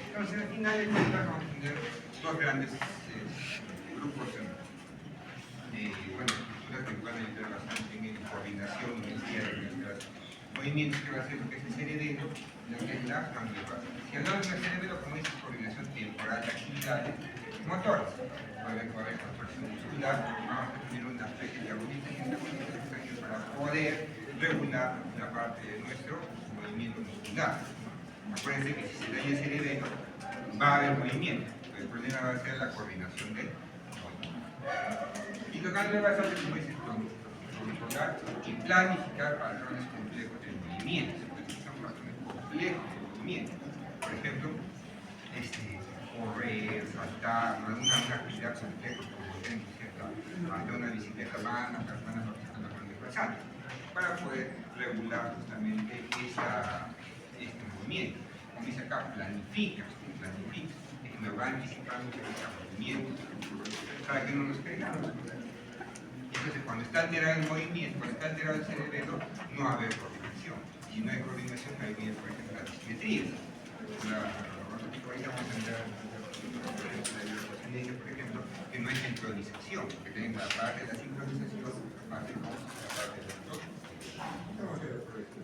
entonces al final vamos a tener dos grandes grupos de estructuras que van a ayudar bastante en la coordinación inicial de nuestros movimientos, que va a ser lo que es el cerebelo, lo que es la mandibular. Si hablamos del cerebelo, como es coordinación temporal de actividades motoras, para contracción muscular, vamos a tener una especie de agonización para poder regular la parte de nuestro movimiento muscular. Acuérdense que si se daña el cerebelo, va a haber movimiento. El problema va a ser la coordinación del movimiento. Y lo que le va a hacer es controlar y planificar patrones complejos del movimiento. Son patrones complejos del movimiento. Por ejemplo, correr, saltar, una actividad compleja como ande una bicicleta van las personas utilizando la desplazante para poder regular justamente este movimiento. Como dice acá, planifica, es que me va anticipando el movimiento para que no nos caigamos. Entonces, cuando está alterado el movimiento, cuando está alterado el cerebelo, no va a haber coordinación. Si no hay coordinación, ahí viene, por ejemplo, la disimetría. Ahorita vamos a entrar en por ejemplo, que no hay sincronización, que tenemos la parte de la sincronización, la parte de la toque. Vamos a ver por esto.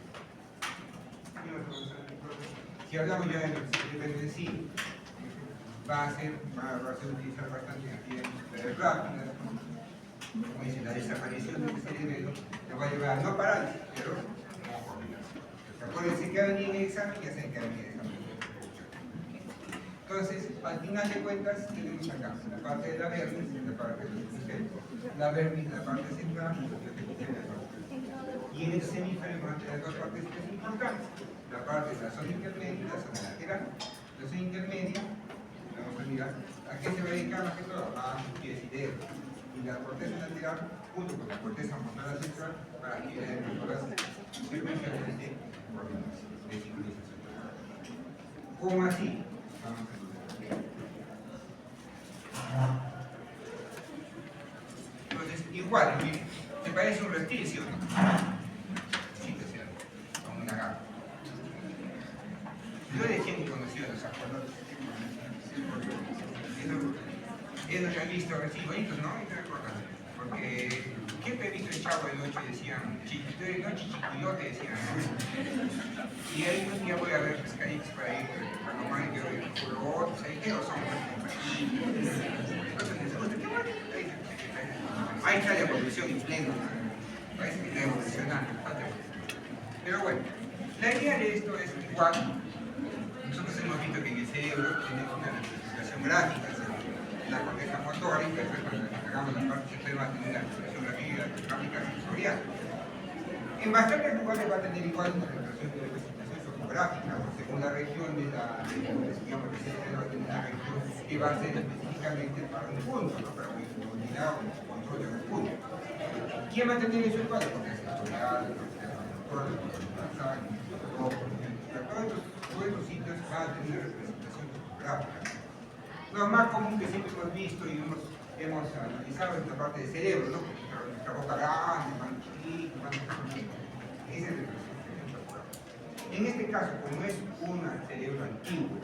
Si hablamos ya de los cerebros en sí, va a ser utilizar bastante energía rápida, como dice, la desaparición del cerebro lo va a llevar a no parálisis, pero no coordinación. Acuérdense que ha venido en el examen y hacen que ha venido en el examen. Entonces, al final de cuentas, tenemos acá la parte de la vermis, la parte de los hemisferios. La vermis, la parte central, y los hemisferios. Y en el semífero van a tener dos partes que es importantes. La parte de la zona intermedia y la zona lateral. La zona intermedia, vamos a mirar, ¿a qué se va a dedicar más que todo? A pies y dedos. Y la corteza lateral, junto con la corteza motora central, para actividades motoras superficiales de coordinación, de sincronización. ¿Cómo así? Vamos a ver. Entonces, igual, miren, ¿te parece un reptil, sí o no? Sí, que sea, como una gata. Yo decía que conocía los acuerdos. Es lo que han visto así bonitos, ¿no? Porque siempre he visto el Chavo del 8 y decían, no chichicuyote, decían, ¿no? Y ahí un día voy a ver pescaditos para ir a comer y quiero ir culotes, ahí qué son. Ahí está la evolución en pleno, parece que está evolucionando. Pero bueno, la idea de esto es igual. Nosotros hemos visto que en el cerebro tenemos una representación gráfica, la corteza motora, y después cuando hagamos la parte central va a tener una representación gráfica sensorial. En bastantes lugares va a tener igual una representación topográfica, según la región de la digamos que va a tener una región que va a ser específicamente para un punto, ¿no? Para una unidad o control de un punto. ¿Quién va a tener eso igual? La corteza sensorial, la corteza motora, la corteza nasal, todos estos sitios van a tener representación topográfica. Lo más común que siempre hemos visto y hemos analizado es la parte del cerebro, ¿no? Nuestra boca grande, mano chiquita, mano chiquita. Esa es la representación topográfica. En este caso, como es un cerebro antiguo,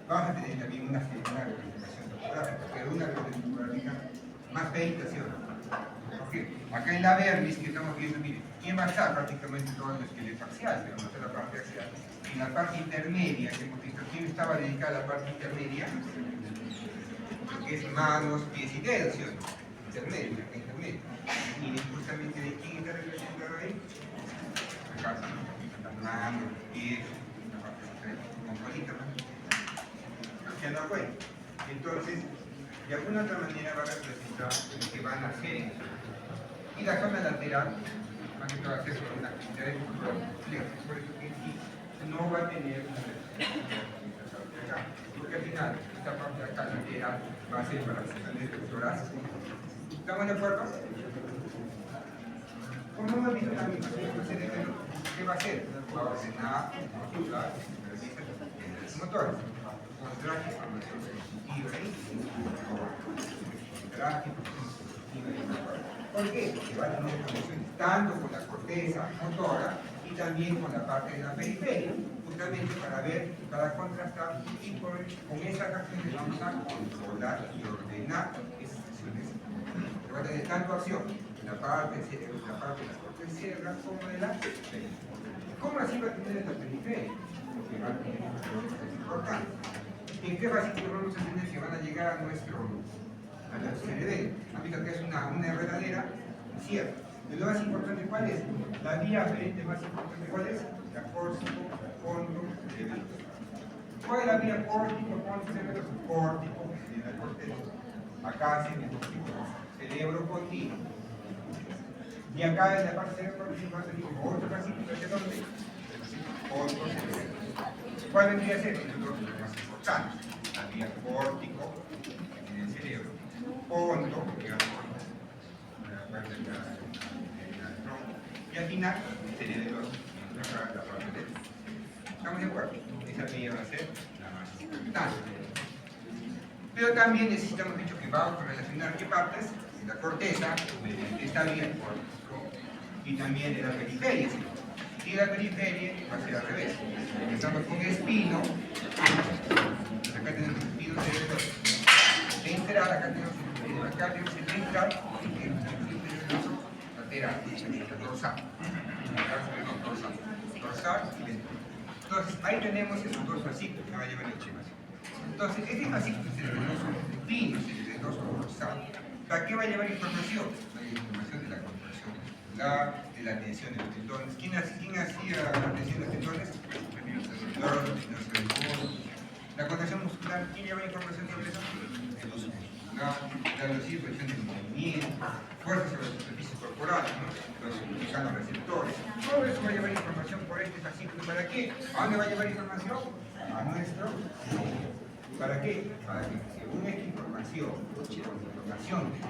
vamos a tener también una representación topográfica, pero una representación topográfica más feita, ¿sí o no? Porque acá en la vermis que estamos viendo, miren, ¿quién va a estar? Prácticamente todo el esqueleto axial, pero no está la parte axial. En la parte intermedia que hemos visto, ¿quién estaba dedicada a la parte intermedia? Que es manos, pies y dedos, ¿sí o no? Intermedia, intermedia. Y justamente de quién está representado ahí? Acá, las manos, los pies, la parte central, con colita, ¿no? ¿Se dan cuenta? Entonces, de alguna otra manera va a representar lo que van a hacer en eso. Y la zona lateral, más que todo va a ser una actividad de control compleja. Por eso que aquí no va a tener una representación acá. Porque al final, esta parte de acá lateral va a ser para sesiones doctorales. ¿Estamos de acuerdo? Como hemos visto en la animación del cerebro, ¿qué va a hacer? Va a ordenar, controlar, supervisar los motores. Mostrar información sensitiva ¿Por qué? Porque va a tener conexiones tanto con la corteza motora y también con la parte de la periferia, justamente para ver, para contrastar y con esas acciones vamos a controlar y ordenar esas acciones. Va a tener tanto acción en la parte del cerebro, en la parte de la corteza cerebral como de la periferia. ¿Cómo así va a tener en la periferia? Porque va a tener cosas importantes. ¿En qué fascículo vamos a tener que van a llegar a nuestro cerebelo? Han visto que es una enredadera, cierto. Pero lo más importante, ¿cuál es? La vía aferente más importante, ¿cuál es? La córtico, fondo, cerebelo. ¿Cuál es la vía córtico, fondo, cerebelo? Córtico, en la corteza. Acá se me cerebro continuo. Y acá en la parte cerebral va a tener otro fascículo, ¿de dónde? Otro cerebelo. ¿Cuál vendría a ser? El otro más importante. La vía córtico en el cerebro. Fondo, digamos, la parte de la tronco. Y al final, el cerebro en la parte de. ¿Estamos de acuerdo? Esa vía va a ser la más importante. Pero también necesitamos, dicho, que vamos a relacionar qué partes, la corteza, esta vía córtico, y también de la periferia. Y la periferia va a ser al revés. Empezamos con espino, acá tenemos el espino central, acá tenemos el ventral y el lateral, el dorsal. Dorsal y ventral. Entonces ahí tenemos esos dos fascículos que va a llevar el chema. Entonces, este fascículo cerebeloso, fino cerebeloso dorsal, ¿para qué va a llevar información? Va a llevar información de la contracción muscular, de la tensión de los tendones. ¿Quién hacía la tensión de los tendones? La contracción muscular, ¿quién lleva información sobre eso? El uso muscular, la velocidad del movimiento, fuerza sobre la superficie corporal, ¿no? Los mecanorreceptores. Todo eso va a llevar información por este fascículo. ¿Para qué? ¿A dónde va a llevar información? A nuestro. ¿Para qué? Para que según esta información,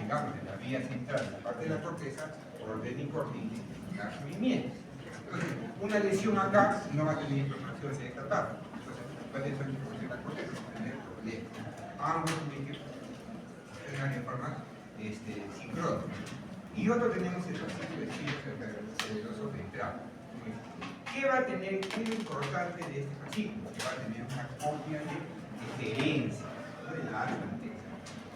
digamos, de la vía central, de la parte de la corteza, ordene y coordine los movimientos. Entonces, una lesión acá no va a tener información de esta parte. Entonces, puede ser información de la corteza, va a tener problemas. Ambos tienen que tener en forma sincrónica. Y otro tenemos el fascículo cerebeloso ventral. ¿Qué va a tener? ¿Qué es lo importante de este fascículo? Que va a tener una copia de diferencia de la alta anterior.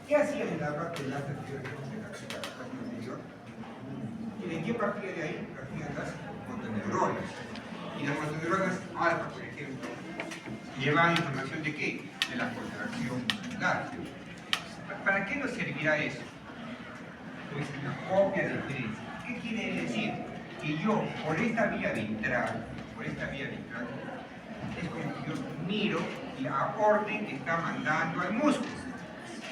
¿Qué hacía en la parte de la alta anterior de la parte anterior? ¿Y de qué partía de ahí? Partían las motoneuronas. Y las motoneuronas alfa, por ejemplo, llevan información de qué? De la contracción muscular. ¿Para qué nos servirá eso? Pues una copia de diferencia. ¿Qué quiere decir? Que yo, por esta vía ventral, es como que yo miro la orden que está mandando al músculo.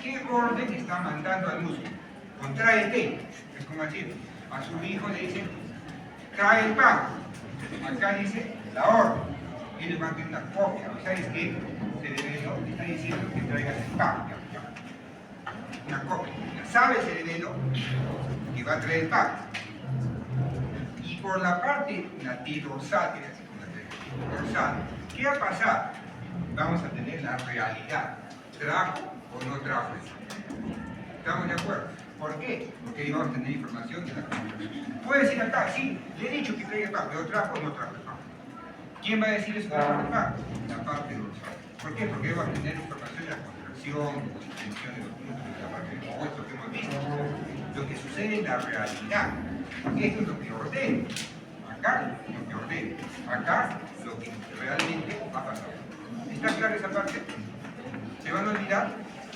¿Qué orden está mandando al músculo? Contráete. Es como decir, a su hijo le dicen, trae el pan. Acá dice la orden. Y le manda una copia. ¿Sabes qué? Cerebelo está diciendo que traigas el pan. Una copia. Sabe el cerebelo que va a traer el pan. Y por la parte latidorsal, ¿qué va a pasar? Vamos a tener la realidad. ¿Trajo o no trajo eso? ¿Estamos de acuerdo? ¿Por qué? Porque ahí vamos a tener información de la comunicación. Puede decir acá, sí, le he dicho que traiga el pan, pero trajo o no trajo el pan. ¿Quién va a decir eso de la parte? La parte dorsal. ¿Por qué? Porque va a tener información de la contracción, de la extensión de los músculos, de la parte del opuesto que hemos visto. Lo que sucede en la realidad. Esto es lo que ordena. Acá lo que ordena. Acá lo que realmente ha pasado. ¿Está clara esa parte? Se van a olvidar,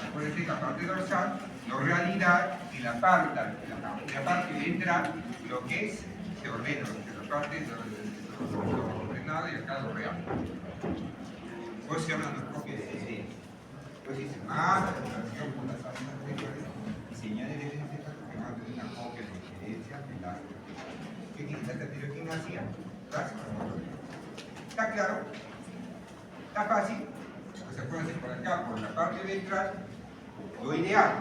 acuérdense que la parte dorsal, la realidad y la parte ventral, lo que es, se ordena, la parte lo ordenado y acá lo real. Pues se habla de una copia de diferencia. Pues dice, más la relación con las áreas anteriores y señales de diferencia que van a tener una copia de diferencia en la ¿qué tiene la anterior? ¿Quién hacía? ¿Está claro? ¿Está fácil? Pues acuérdense por acá, por la parte ventral, lo ideal.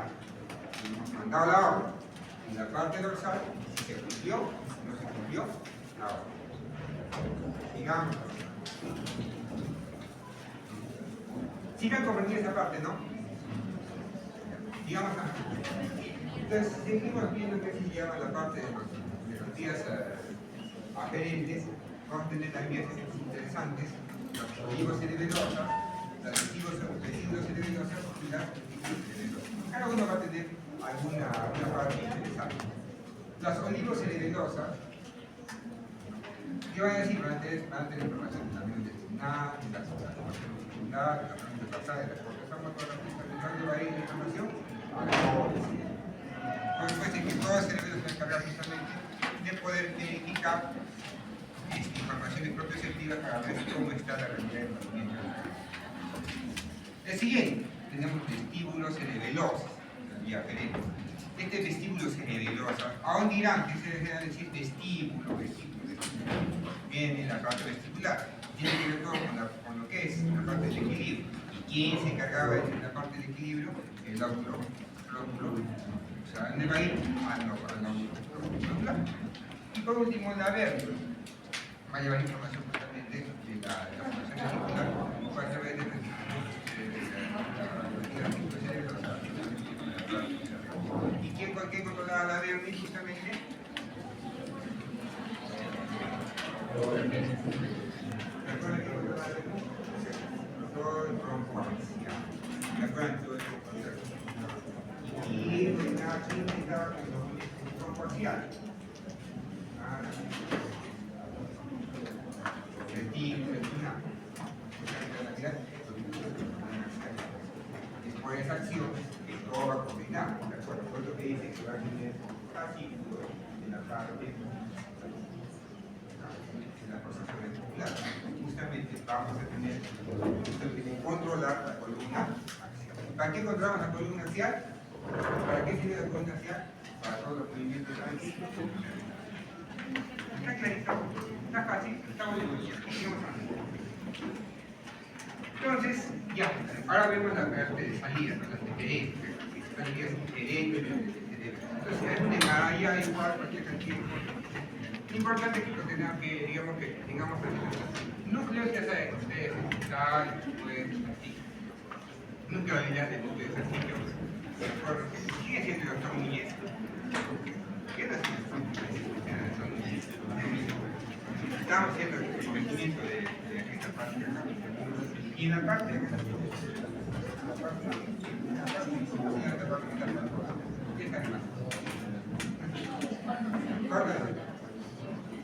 Hemos mandado la orden. En la parte dorsal, si se cumplió, no se cumplió, la orden. Digamos. ¿Sí me han comprendido esa parte, no? Digamos así. Entonces, seguimos viendo que se llama la parte de los días aferentes. Vamos a tener también vías interesantes. Los olivocerebelosa, las vesiculocerebelosas y las vesiculocerebelosas. Cada uno va a tener alguna parte interesante. Las olivocerebelosas, ¿qué van a decir? Van a tener información también intestinal, de la formación muscular, de la formación basal, de la corteza motora. ¿Dónde va a ir la información? A la corteza. Por supuesto que todos los cerebros se encargan justamente de poder verificar informaciones propioceptivas para ver cómo está la realidad del movimiento. El siguiente, tenemos vestíbulos cerebelosos, la vía aferente. Este vestíbulo cerebeloso, aún dirán que se debe decir vestíbulo. Viene la parte vestibular, tiene que ver todo con lo que es la parte del equilibrio. ¿Y quién se encargaba de la parte del equilibrio? El lóbulo. O sea, ¿dónde va a ir? Al lóbulo. Y por último, la vértebra. Va a llevar información justamente de la formación articular, va a través de la ¿y quién controlaba la vértebra justamente? ¿Recuerda que controlaba la vértebra? Todo el tronco axial. ¿Recuerdan todo eso? Y aquí estaba el tronco axial. por esa acción, que todo va a coordinar, ¿de acuerdo? Por eso que dice que va a tener así en la parte de la posición ventricular. Justamente vamos a tener que controlar la columna axial. ¿Para qué controlamos la columna axial? ¿Para qué sirve la columna axial? Para todos los movimientos de la ventricular. Está clarito, está fácil, está muy bien. Entonces, ya, ahora vemos la parte de salida, ¿no? Las diferencias. Salidas diferentes. Entonces, es una medalla igual, cualquier cantidad. Lo importante es que lo tengamos que, digamos que tengamos núcleos, ya saben, ustedes, tal, pues, así. Núcleo lineal de núcleos así, ¿de acuerdo? Sigue siendo el doctor Muñez. ¿Qué es así? Estamos haciendo el conocimiento de esta parte de acá. Y en la parte de acá,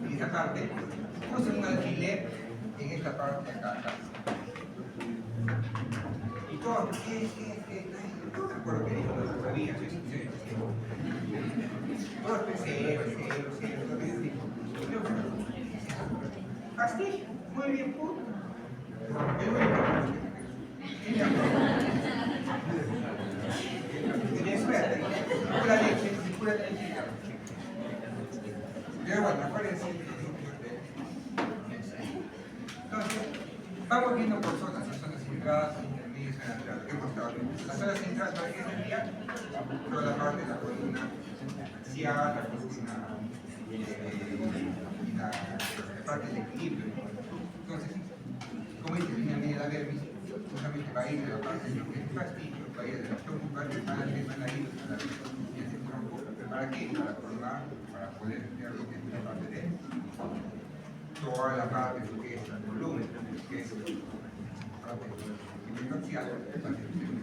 y esta parte, puse un alfiler en esta parte de acá. Y todo, no me acuerdo que dijo, no sabía, todo es cero. Así, muy bien, punto. El único. Tenés suerte, pura leche. Pero bueno, acuérdense. Entonces, vamos viendo por zonas, las zonas centradas, intermedias, zonas laterales. ¿Qué hemos estado viendo? La zona central, ¿para qué sería? Toda la parte de la columna axial, la columna y la parte del equilibrio. Entonces, como dice línea media de la dermis, justamente va a ir de la parte de lo que es plastillo, va a ir de la tronco, van a ir a la dermis, y ese tronco, ¿para qué? Para poder ver lo que es la parte de toda la parte de lo que es la columna, que es la parte del axial,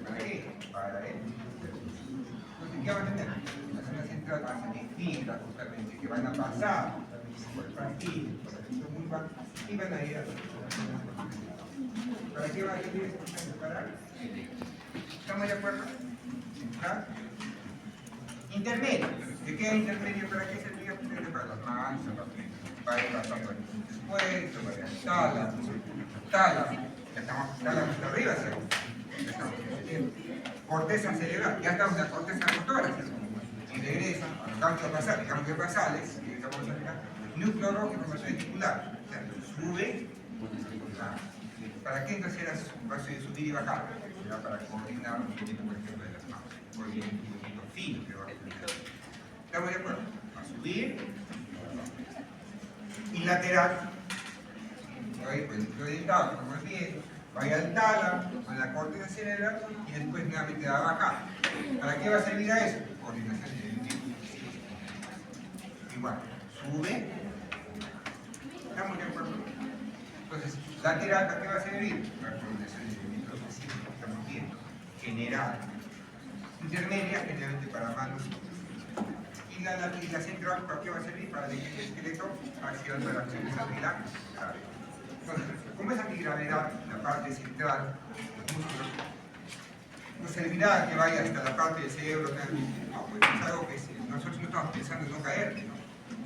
¿para qué? Para él. Entonces, ¿qué van a tener? La zona central va a ser fibras, justamente, que van a pasar por el plastillo, por el tronco, y van a ir a la ¿para qué va a servir esto? Para ¿estamos de acuerdo? Central. Intermedio. ¿De qué intermedio? ¿Para qué serviría? Para las manos, para ir pasando el después, para ir tala. Ya estamos hasta arriba, ¿cierto? Ya estamos corteza cerebral. Ya estamos en la corteza motora, ¿cierto? Y regresa a los cambios basales, cambios basales, que estamos acá. Núcleo rojo y formación vestibular. O sea, sube. ¿Para qué entonces era subir y bajar? Era para coordinar un movimiento, por ejemplo, de las manos. Un movimiento fino que va a utilizar. ¿Estamos de acuerdo? A subir y lateral. Ahí pues el núcleo dentado, como el pie, vaya al tálamo, a la corteza cerebral y después nuevamente va a bajar. ¿Para qué va a servir a eso? Coordinación de movimiento. Igual, sube. ¿Estamos de acuerdo? Entonces, lateral, ¿para qué va a servir? Para coordinación de movimientos específicos que estamos viendo. General. Intermedia, generalmente para manos. Y la central, ¿para qué va a servir? Para el esqueleto, acción de la acción de la gravedad. Entonces, como es antigravedad, la parte central, los músculos, nos servirá que vaya hasta la parte del cerebro también. No, pues es algo que nosotros no estamos pensando en no caer, ¿no?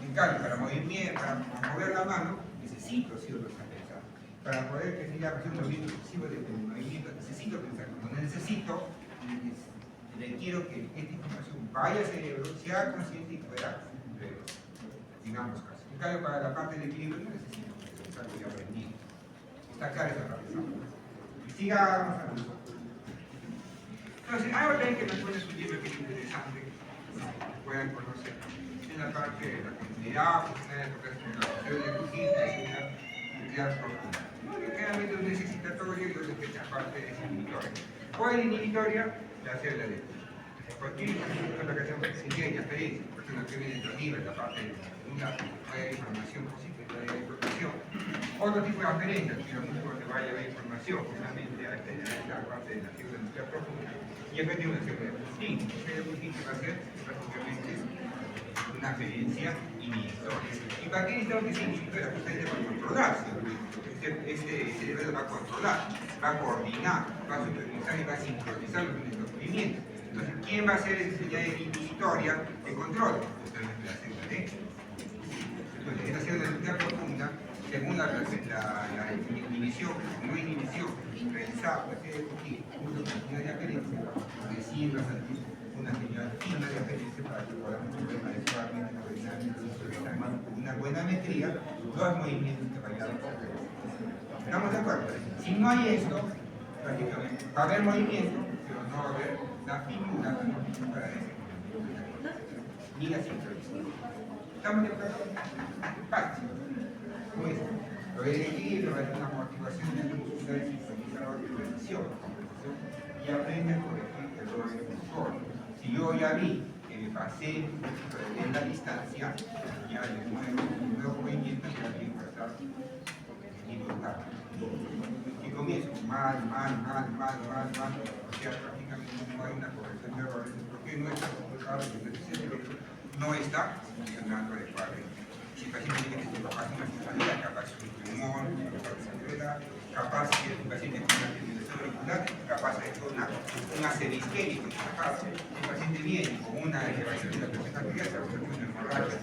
En cambio, para mover la mano, necesito ciertos pensar. Para poder que siga haciendo un movimiento excesivo de movimiento, necesito pensar. Como necesito, requiero que esta información vaya al cerebro, sea consciente y pueda digamos casi. En cambio, para la parte del equilibrio no necesito pensar que ya aprendí. Está clara esa parte. Sigamos avanzando. Entonces, hay otra que nos pone un libro que es interesante, que puedan conocer. En la parte de la continuidad, funciones de la nuclear profunda. Generalmente un necesitatorio y otro que esta parte es inhibitoria. ¿Cuál es inhibitoria? La célula de cualquier cosa que hacemos sencilla experiencia, personas que vienen de nivel, la parte de una información positiva de información. Otro tipo de aferencia, que los músculos te vaya a ver información, justamente a la parte de la fibra nuclear profunda. Y después tiene una célula de Purkinje. La célula de Purkinje va a ser prácticamente una aferencia inhibitoria. ¿Y para qué necesitamos que sea inhibitoria? Justamente para controlar, este cerebro va a controlar, va a coordinar, va a supervisar y va a sincronizar los movimientos. movimiento. Entonces, ¿quién va a hacer esa señal inhibitoria de control? Justamente la célula D. Entonces, esta célula nuclear profunda, según la inhibición, no inhibición, realizada por la serie de Cauchy, junto con la señal de aferencia, recibe una señal fina de aferencia para que podamos adecuadamente coordinar una buena metría los movimientos que vayan por el. ¿Estamos de acuerdo? Si no hay esto, prácticamente va a haber movimiento, pero no va a haber la figura para ese movimiento, ni la sincronización. ¿Estamos de acuerdo? Parte. Como es, lo del equilibrio va a ser una amortiguación de luz, una sincronizador de precisión, y aprende a corregir errores de control. Si yo ya vi que me pasé en la distancia, ya le muevo un nuevo movimiento que va a pasar y notar. Y comienzo mal, o sea, prácticamente no hay una corrección de errores, porque no está computado, no está funcionando adecuadamente. Si el paciente tiene que ser capaz de una cefalea, capaz de un pulmón, capaz de cerebral, capaz de un paciente con una terminación auricular, capaz de un ACV isquémico, capaz si el paciente viene con una elevación de la presión arterial, una hemorragia,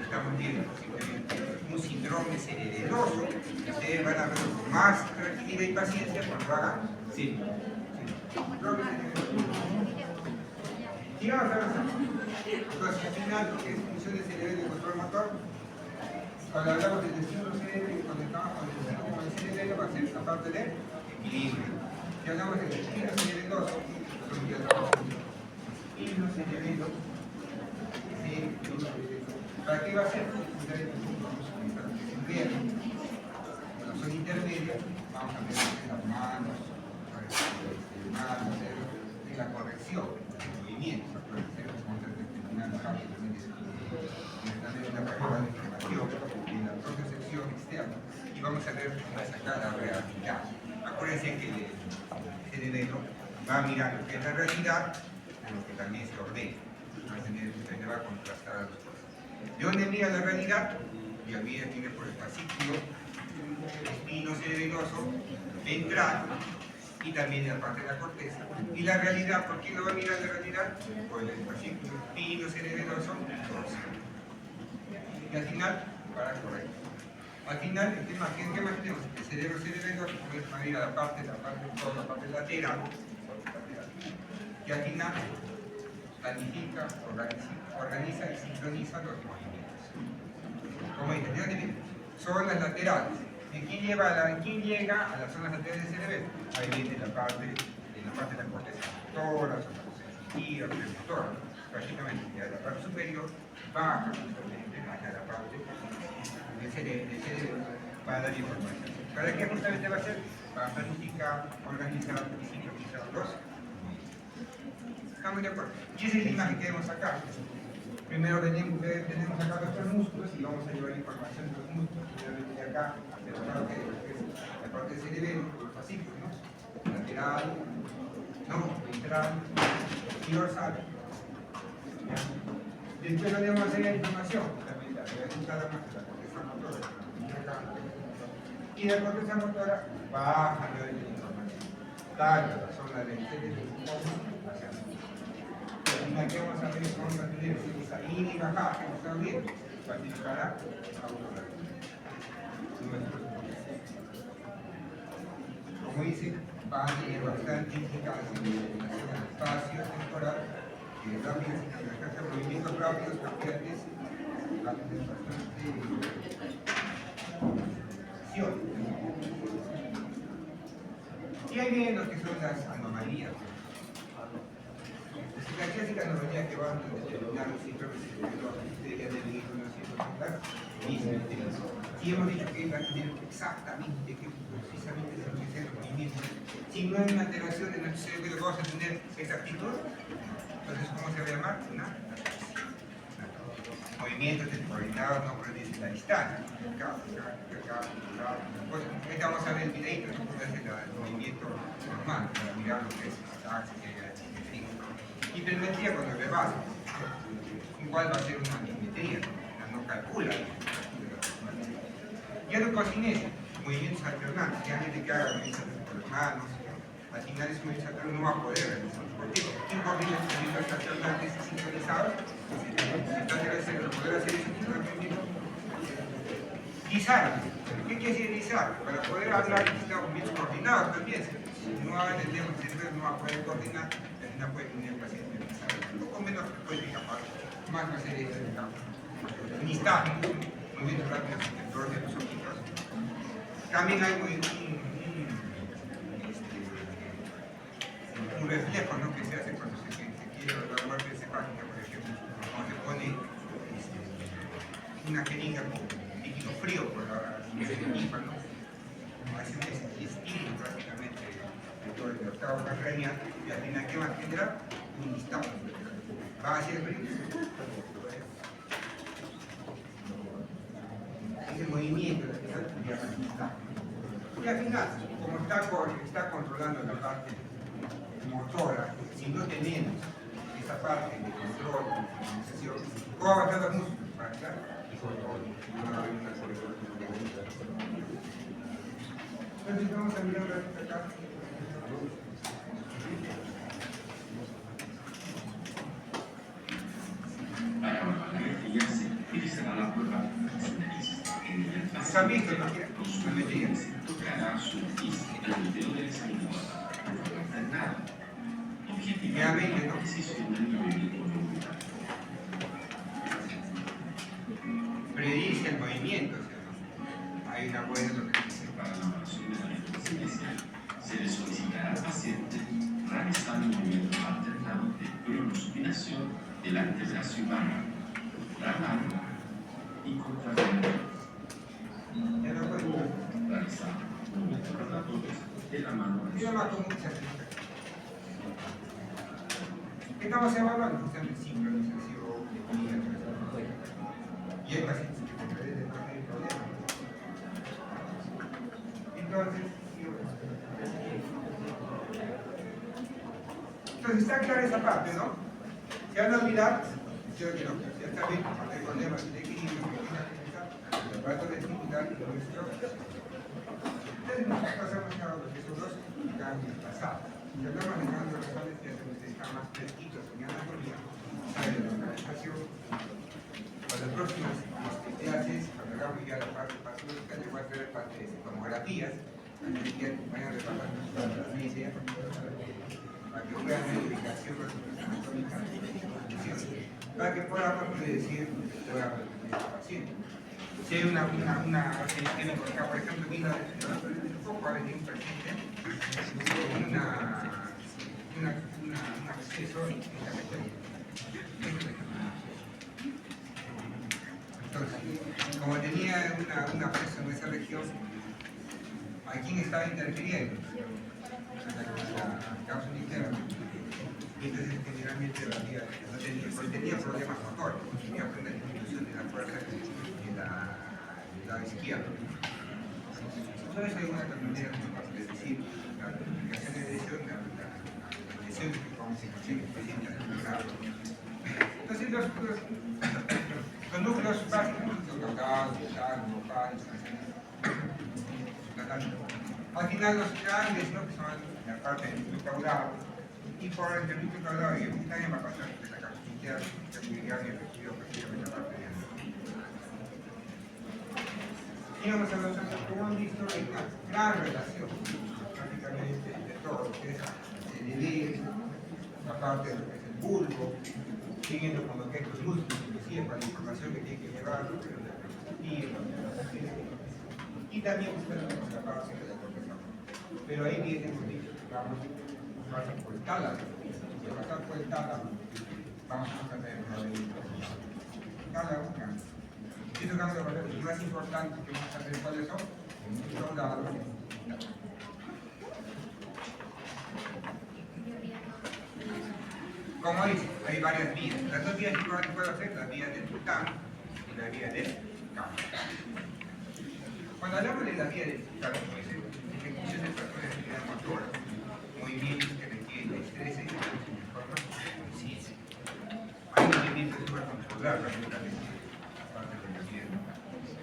estamos viendo simplemente un síndrome cerebeloso, ustedes van a ver con más tranquilidad y paciencia cuando hagan síndrome cerebeloso. Sigamos avanzando. Entonces, al final, lo que es función de cerebelo y control motor, cuando hablamos del destino cerebro y conectamos con el cerebelo, va a ser esa parte de equilibrio. Si hablamos del destino cerebeloso, ¿para qué va a ser? Cuando son intermedios, vamos a ver las manos, de la corrección del movimiento, vamos a determinar rápidamente una prueba de información en la propiocepción externa y vamos a ver cómo sacar la realidad. Acuérdense que el cerebro va a mirar lo que es la realidad, pero que también se ordena. Va a contrastar las dos cosas. ¿De dónde mira la realidad? Y a mí viene por el fascículo espinocerebeloso ventral y también en la parte de la corteza. Y la realidad, ¿por qué no va a mirar la realidad? Por el fascículo espinocerebeloso dorsal. Y al final, para correr. Al final, el tema, ¿qué más tenemos? El cerebro cerebeloso va a ir a la parte lateral. Y al final, planifica, organiza y sincroniza los movimientos. Como dije, son las laterales. ¿Quién llega a las zonas laterales del cerebro? Ahí viene la parte de la corteza motora, zona sensitiva, premotora. Prácticamente, ya la parte superior baja justamente hacia la parte del cerebro para dar información. ¿Para qué justamente va a ser? Para planificar, organizar y sincronizar los movimientos. ¿Estamos de acuerdo? Y esa es la imagen que vemos acá. Primero tenemos acá nuestros músculos y vamos a llevar información de los músculos. De acá hacia la parte del cerebelo, el fascículo, ¿no? Lateral, ventral y dorsal. Después le damos a hacer la información, también la corteza motora. Y la corteza motora baja la información. Daña la zona del cerebro hacia abajo. Aquí vamos a tener esa ida y bajada que hemos estado viendo, planificará como dice, va a tener bastante implicancia en la zona del espacio temporal, movimientos rápidos, cambiantes, bastante acción. Y ahí vienen lo que son las anomalías. La clásica anomalía que va a determinar un síndrome cerebeloso, ustedes ya deben ir conociendo, ¿verdad? Si hemos dicho que va a tener exactamente, que precisamente se refiere al movimiento. Si no hay una alteración en nuestro cerebro, vamos a tener esta actitud. Entonces, ¿cómo se va a llamar? Una movimientos coordinados no predicen la distancia. Pues, ahorita vamos a ver el videito, el movimiento normal, para mirar lo que es la axis que hay. Hipermetría cuando es base. Igual va a ser una altimetría, no calcula. Ya no cociné, movimientos alternantes, ya gente que haga movimientos con las manos, al final ese movimiento estacionario no va a poder realizar. ¿Por qué? ¿Quién coordina el movimiento estacionario sincronizado? Entonces, poder hacer ese tipo de movimiento. Guisar. ¿Qué quiere decir guisar? Para poder hablar necesitamos movimientos coordinados también. Si no entendemos que el no va a poder coordinar, no puede tener el paciente guisar. Un poco menos frecuente capaz, más va a ser el campo. Nistar, movimientos rápidos dentro de los ojitos. También hay un reflejo, ¿no?, que se hace cuando se quiere evaluar encefálica, por ejemplo, cuando se pone una jeringa con líquido frío por la jeringa, ¿no? Hace un estilo prácticamente de todo el octavo craneal y al final, ¿qué va a generar? Un listado. Va hacia el frío. Ese movimiento de la se llama listado. Y al final, como está controlando la parte motora, si no tenemos esa parte de control, de organización, ¿cómo avanzar los músculos? Para acá. Entonces vamos a mirar acá. ¿Se han visto? Realmente, ¿no? Predice el movimiento, ¿sí? Hay una buena localización. Para la evaluación de la eficiencia, se le solicitará al paciente realizar un movimiento alternado de pronosupinación del antebrazo y mano, la mano y contrarreloj. Ya no puedo. Realizar movimientos rotatorios de la mano. Yo más con muchas cosas. Estamos evaluando justamente sincronización y hay pacientes que no tienen problema. Entonces está clara esa parte, ¿no? Se van a olvidar, yo que no, ya está bien, hay problemas de equilibrio, el aparato vestibular y lo nuestro. Entonces nosotros pasamos a los que son los cambios pasados. Si estamos manejando los razones que están más fresquitos en anatomía, sabe de localización. Para las próximas clases, cuando hagamos ya la parte patológica, les voy a traer parte de tomografías, que vayan repasando las medidas, para que puedan ver ubicación anatómica, para que podamos predecir el paciente. Si hay una acá, por ejemplo, mira, un poco a ver un paciente, un acceso en la región. Entonces, como tenía una presa en esa región, ¿a quién estaba interfiriendo? La causa interna. Y entonces generalmente la vía no tenía problemas motores, tenía una disminución de la fuerza de la izquierda. Entonces hay una manera de decir la identificación de lesión, la lesión que como se consigue específicamente. Entonces los núcleos básicos, los locales, al final los grandes, ¿no?, que son la parte del núcleo caudal, y por el núcleo caudal, y también va a pasar de la causa interna, que es muy grande y efectivo, prácticamente la parte de y vamos a ver, como han visto, hay una gran relación prácticamente de todo lo que es el nivel, la parte de lo que es el bulbo, siguiendo con lo que es los músculos, inclusive para la información que tiene que llevar, y también buscando la parte de la corteza. Pero ahí viene, digamos, pasa por el tálamo, y al pasar por el tálamo, vamos a tener una de tálamo. Y eso cambia de lo más importante que vamos a hacer cuáles son, son las. Como dice, hay varias vías. Las dos vías que puedo hacer, la vía del tutano y la vía del campo. Cuando hablamos de la vía del tutano, pues, ejecución de factores de actividad motora, movimientos que requieren estrés y conciencia. Hay movimientos que pueden controlar prácticamente.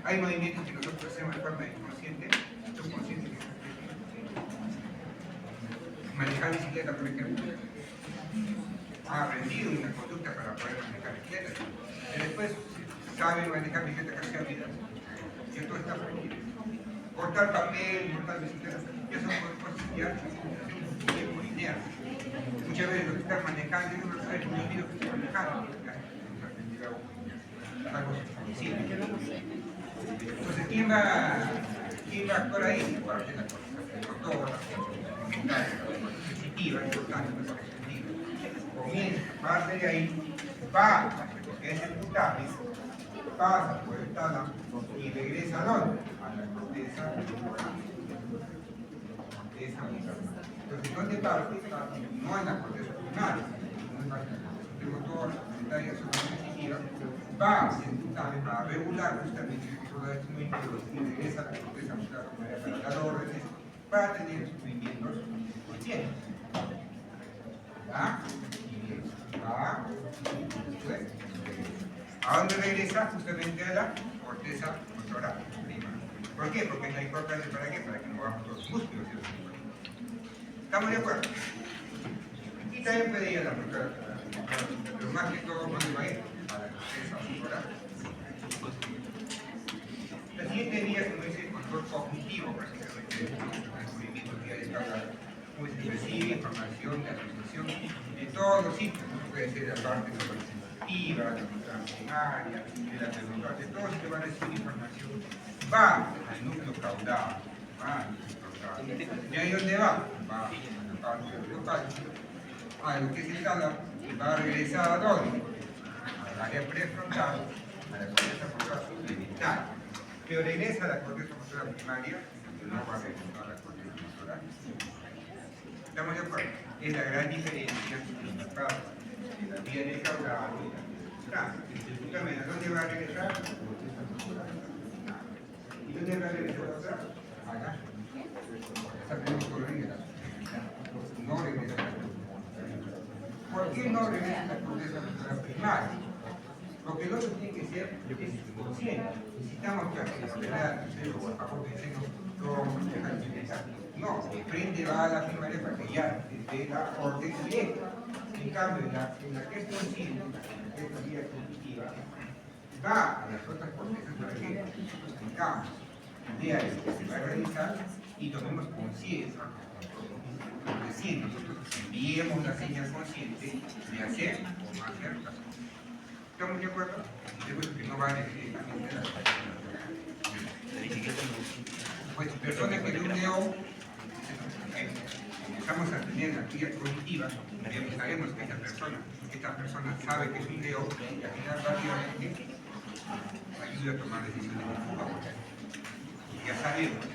Hay movimientos que nosotros hacemos de forma inconsciente, subconsciente, bicicleta, por ejemplo, ha aprendido una conducta para poder manejar bicicleta, pero después sabe manejar bicicleta casi a vida, y esto está aprendido. Cortar papel, cortar bicicleta, ya son cosas que ya tiempo lineal. Muchas veces lo que están manejando, uno no sabe que no olvido que está manejando, algo sencillo. Entonces, ¿quién va a actuar ahí? Parte de la cosa, el motor, la sensitiva, importante, comienza, parte de ahí, va, porque es el putable, pasa por el tálamo y regresa ¿a dónde? A la corteza motora. Entonces, ¿dónde parte? No en la corteza primaria, no en la corteza motora, la sensitiva, va hacia el putable para regular justamente todo este movimiento y regresa a la corteza motora para dar órdenes, para tener movimientos conscientes. ¿Ya? Va, ¿a dónde regresa? Justamente a la corteza motora prima. ¿Por qué? Porque es la importante para qué? Para que no movamos los músculos. ¿Estamos de acuerdo? Y también puede ir a la motora, pero más que todo, ¿cuándo va a ir? A la corteza motora. La siguiente vía, como dice, el control cognitivo, prácticamente, el movimiento que hay como se recibe información de asociación de todos los sitios, ¿no? Puede ser la parte sensitiva, la primaria, de la celular, de todos que van a recibir información, va al núcleo caudal, ¿y ahí dónde va? Va a la parte local, a lo que es el tálamo, y va a regresar ¿a dónde? Al área prefrontal, a la corteza motora subliminal, pero regresa a la corteza motora primaria, y no va a regresar a la corteza motora. ¿Estamos de acuerdo? Es la gran diferencia entre la vía del caudal y la justamente, ¿a dónde va a regresar? ¿Y dónde va a regresar otra? Acá. Esta tenemos que regresar. No regresa a la corteza. ¿Por qué no regresa a la corteza motora primaria? Porque el otro tiene que ser consciente. Necesitamos que ordenar, no, el frente va a la primaria para que ya esté la orden directa. En cambio, en la que es consciente, en la vía cognitiva, va a las otras cortezas para que explicamos. La idea es que se va a realizar y tomemos conciencia. Recién nosotros enviemos la señal consciente de hacer o no hacer las cosas. ¿Estamos de acuerdo? Después que no vale directamente la pues personas que de un león empezamos a tener la actividad cognitiva, sabemos que esta persona sabe que es un león y al final rápidamente ayuda a tomar decisiones de fuga. Ya sabemos,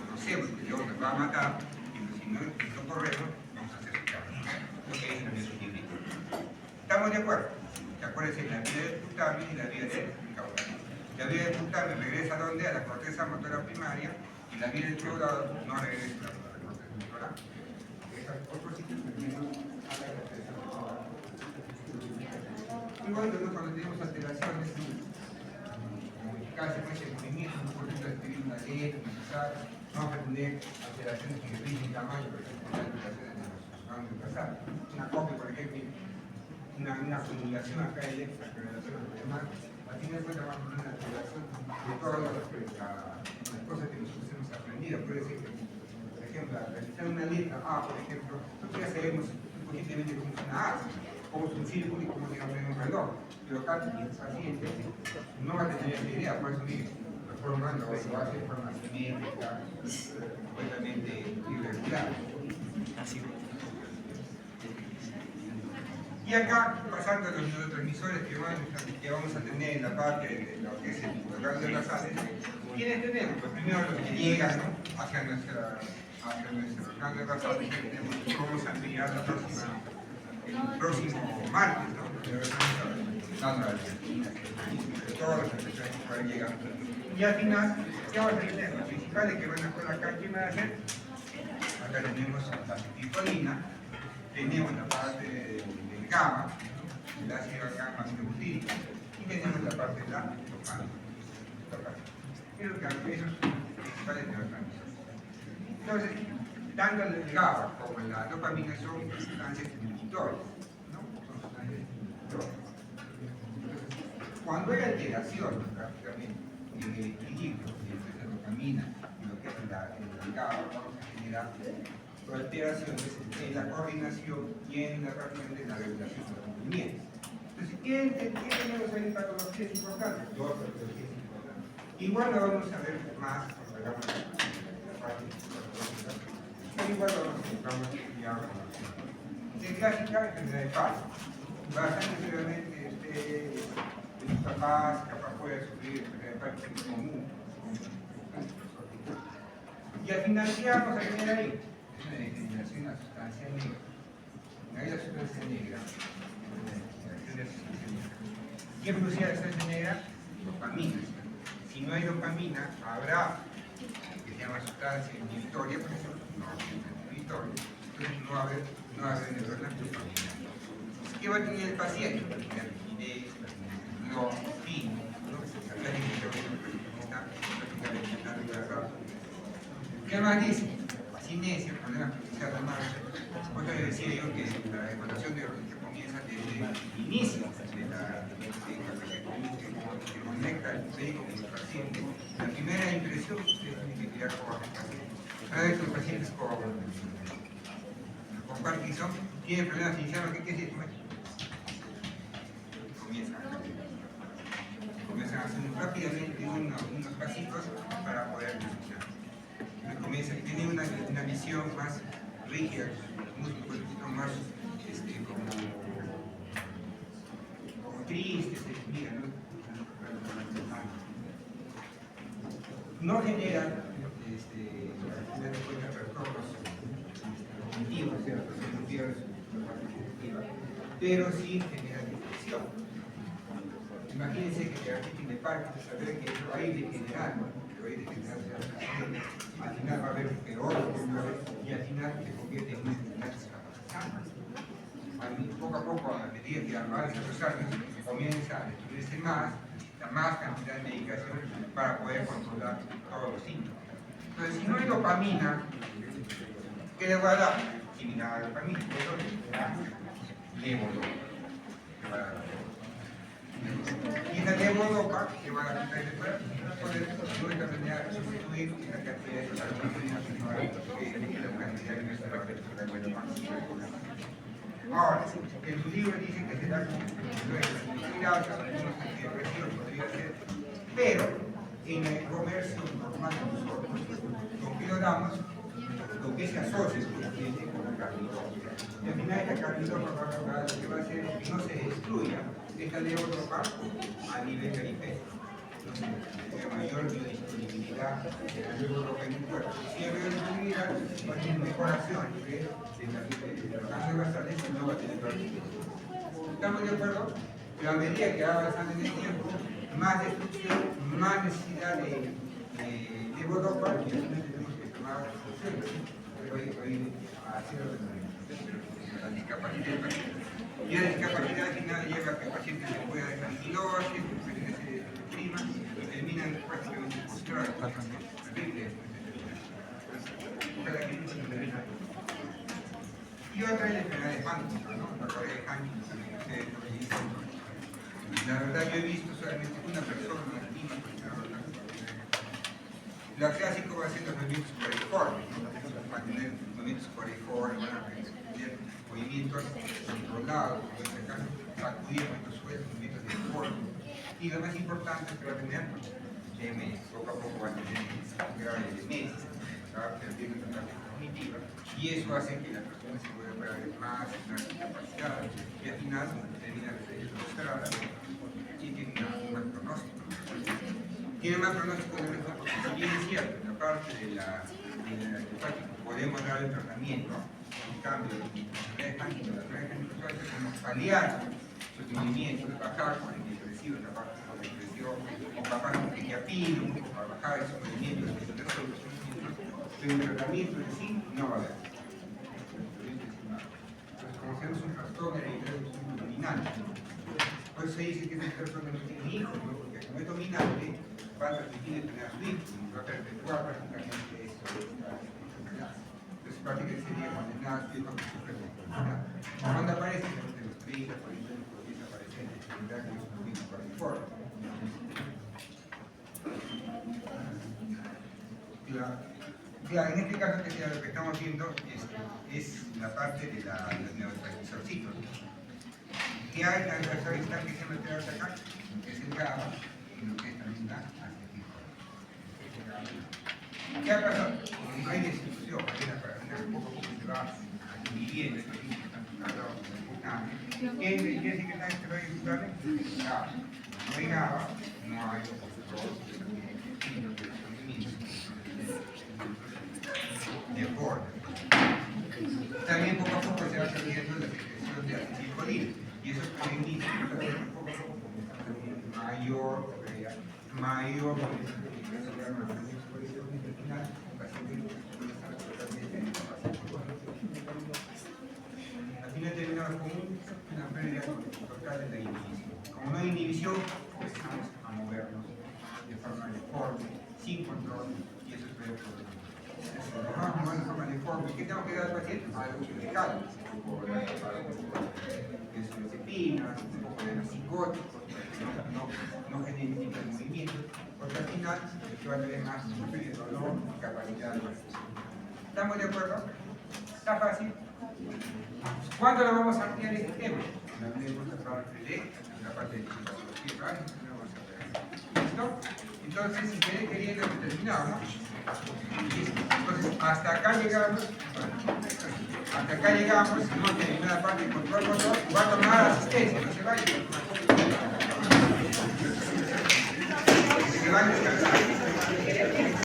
conocemos que el león nos va a matar y si no corremos, vamos a hacer lo que es la biosubjetividad. ¿Estamos de acuerdo? Acuérdense, la vía del putamen y la vía del caudal. La vía del putamen regresa ¿a dónde? A la corteza motora primaria y la vía del caudal no regresa a la corteza motora. Otros sitios también a la corteza motora. Igual cuando tenemos alteraciones, modificarse con ese movimiento, por ejemplo, escribir una letra, vamos a tener alteraciones que rigen tamaño, por ejemplo, las alteraciones de los ganglios basales. Una copia, por ejemplo, una acumulación acá eléctrica en relación a los demás, al final de cuentas vamos a tener una acumulación de todas las cosas que nosotros hemos aprendido. Puede ser que, por ejemplo, al realizar una letra A, por ejemplo, nosotros ya sabemos conscientemente cómo es una A, cómo es un círculo y cómo se llama un reloj, pero acá el paciente no va a tener esa idea, por eso mismo, formando lo hace de forma simétrica, completamente irregular. Y acá, pasando a los neurotransmisores que vamos a tener en la parte de lo que es el órgano basales, ¿quiénes tenemos? Pues primero los que llegan, ¿no? hacia nuestro órgano basales, que tenemos, vamos a enviar el próximo martes, ¿no? Todos los efectos que pueden llegar. Y al final, ¿qué vamos a tener? Los principales que van a estar acá, ¿qué van a hacer? Acá tenemos la acetilcolina, tenemos la parte del gamma, el ácido gamma butírico, y tenemos la parte de la dopamina. Creo que esos son los principales neurotransmisores. Entonces, tanto el GABA como la dopamina son sustancias inhibitorias, ¿no? Son sustancias inhibitorias. Entonces, cuando hay alteración prácticamente en el equilibrio entre la dopamina y lo que es el GABA, vamos a generar alteraciones en la coordinación y en prácticamente la regulación de los movimientos. Entonces, ¿quién tenemos ahí patologías importantes? Dos patologías importantes. Igual lo vamos a ver más cuando hagamos la parte patológica, pero igual lo vamos a estudiar con la clásica enfermedad de Parkinson. Bastante seguramente los papás capaz pueden sufrir enfermedad de Parkinson común. Y al final, ¿qué vamos a tener ahí? Es una degeneración de la sustancia negra. Ahí la sustancia negra. ¿Qué producía la sustancia negra? Dopamina. Si no hay dopamina, habrá que se llama sustancia inhibitoria, por eso no hay inhibitoria. Entonces no va a haber neuronas dopamina. ¿Qué va a tener el paciente? Va a tener rigidez, va a tener dolor, fino, ¿qué más dice? Cinesia, problemas para iniciar la marcha. Por eso decía yo que la evaluación de que comienza desde el inicio de la que conecta el médico con el paciente. La primera impresión que ustedes tienen que crear con el paciente. Cada vez que el paciente es con Parkinson, tiene problemas iniciales, ¿qué quiere decir? Comienzan a hacer rápidamente unos pasitos para poder iniciar. Comienza a tener una visión más rígida, un poquito más como triste, se mira, no genera retornos cognitivos, pero sí genera depresión. Imagínense que el artritis de Parkinson, saber que eso va a ir degenerando, al final va a haber peor y al final se convierte en una enfermedad discapacitada. Poco a poco, a medida que avanzan los años, comienza a destruirse más cantidad de medicación para poder controlar todos los síntomas. Entonces, si no hay dopamina, ¿qué le va a dar? Similar a la dopamina, levodopa. Y esa levodopa que va a quitar el cuerpo, poder sustituir la cantidad de ahora, en su libro dice que se da como cuidado, algunos antidepresivos podría ser, pero en el comercio normal de nosotros, con que lo damos, lo que se asocia es con el carnidopa. Y al final esta carnidopa va a lograr lo que va a hacer que no se destruya esta levodopa a nivel periférico. Mayor biodisponibilidad de la levodopa en el cuerpo. Si hay biodisponibilidad, va a tener mejoración de los ganglios basales y no va a tener Parkinson. ¿Estamos de acuerdo? Pero a medida que va avanzando en el tiempo, más destrucción, más necesidad de levodopa y al final tenemos que tomar soluciones. Pero hoy haciendo la discapacidad del paciente. Y la discapacidad al final lleva a que el paciente se pueda dejar anilosis, que el paciente se deprima y terminan prácticamente postrados. Terrible. Y otra es la enfermedad de Huntington, ¿no? La enfermedad de Huntington también ustedes lo dicen. La verdad yo he visto solamente una persona en Lima la clásica va a ser los movimientos coriformes, ¿no? Va a tener movimientos coriformes, van a tener movimientos controlados, en este caso sacudir movimientos sueltos, movimientos deformes. Y lo más importante es que va a tener demencia, poco a poco va a tener grave de demencia, va perdiendo la parte cognitiva, y eso hace que la persona se pueda ver más discapacidad, y al final termina frustrada y tiene un mal pronóstico. Tiene más pronóstico de mejor, porque si bien es cierto, en la parte de la podemos dar el tratamiento, en cambio, podemos paliar sus movimientos, bajar con el depresivo, trabajar con la depresión, o bajar con el quetiapino, o bajar esos movimientos, pero el tratamiento en sí no va a haber. Entonces, como hacemos un trastorno hereditario dominante, por eso se dice que esa persona no tiene hijos, ¿no? Porque como es dominante, va a transmitir tener a su hijo, y va a perpetuar prácticamente esto. Entonces, prácticamente sería condenado a cierto que sufre de enfermedad. Cuando aparece entre los 30, 40 años, comienza a aparecer enfermedad que es un poquito partiforme. Claro, en este caso lo que estamos viendo es la parte de los neurotransmisorcitos. ¿Qué hay transversor que se mete acá? Que es el GABA y lo que es también la acetilcolina. ¿Qué ha pasado? No hay distribución, hay una parafina que poco a poco se va dividiendo, estos niños que están cargados con el putane. ¿Qué quiere decir que están esteroides imputables? GABA. No hay GABA, no hay opositor, de acuerdo. También poco a poco se va perdiendo la secreción de acetilcolina y eso también dificulta poco a poco mayor al final terminamos con una pérdida total de la inhibición. Como no hay inhibición, comenzamos a movernos de forma deforme, sin control, y eso es peor problema. Nos vamos a mover de forma deforme. ¿Qué tengo que dar al paciente? Algo medicado, un poco de benzodiazepinas, un poco de psicóticos, no generen el movimiento, porque al final se va a tener más sufrir dolor y capacidad de refuerzo. ¿Estamos de acuerdo? ¿Está fácil? ¿Cuándo lo vamos a ampliar este tema? La tenemos la parte de la parte de psicología, ¿listo? Entonces, si queréis queriendo que terminamos, entonces hasta acá llegamos, no termina la parte de control motor, va a tomar asistencia, no se vaya. Se van a descansar.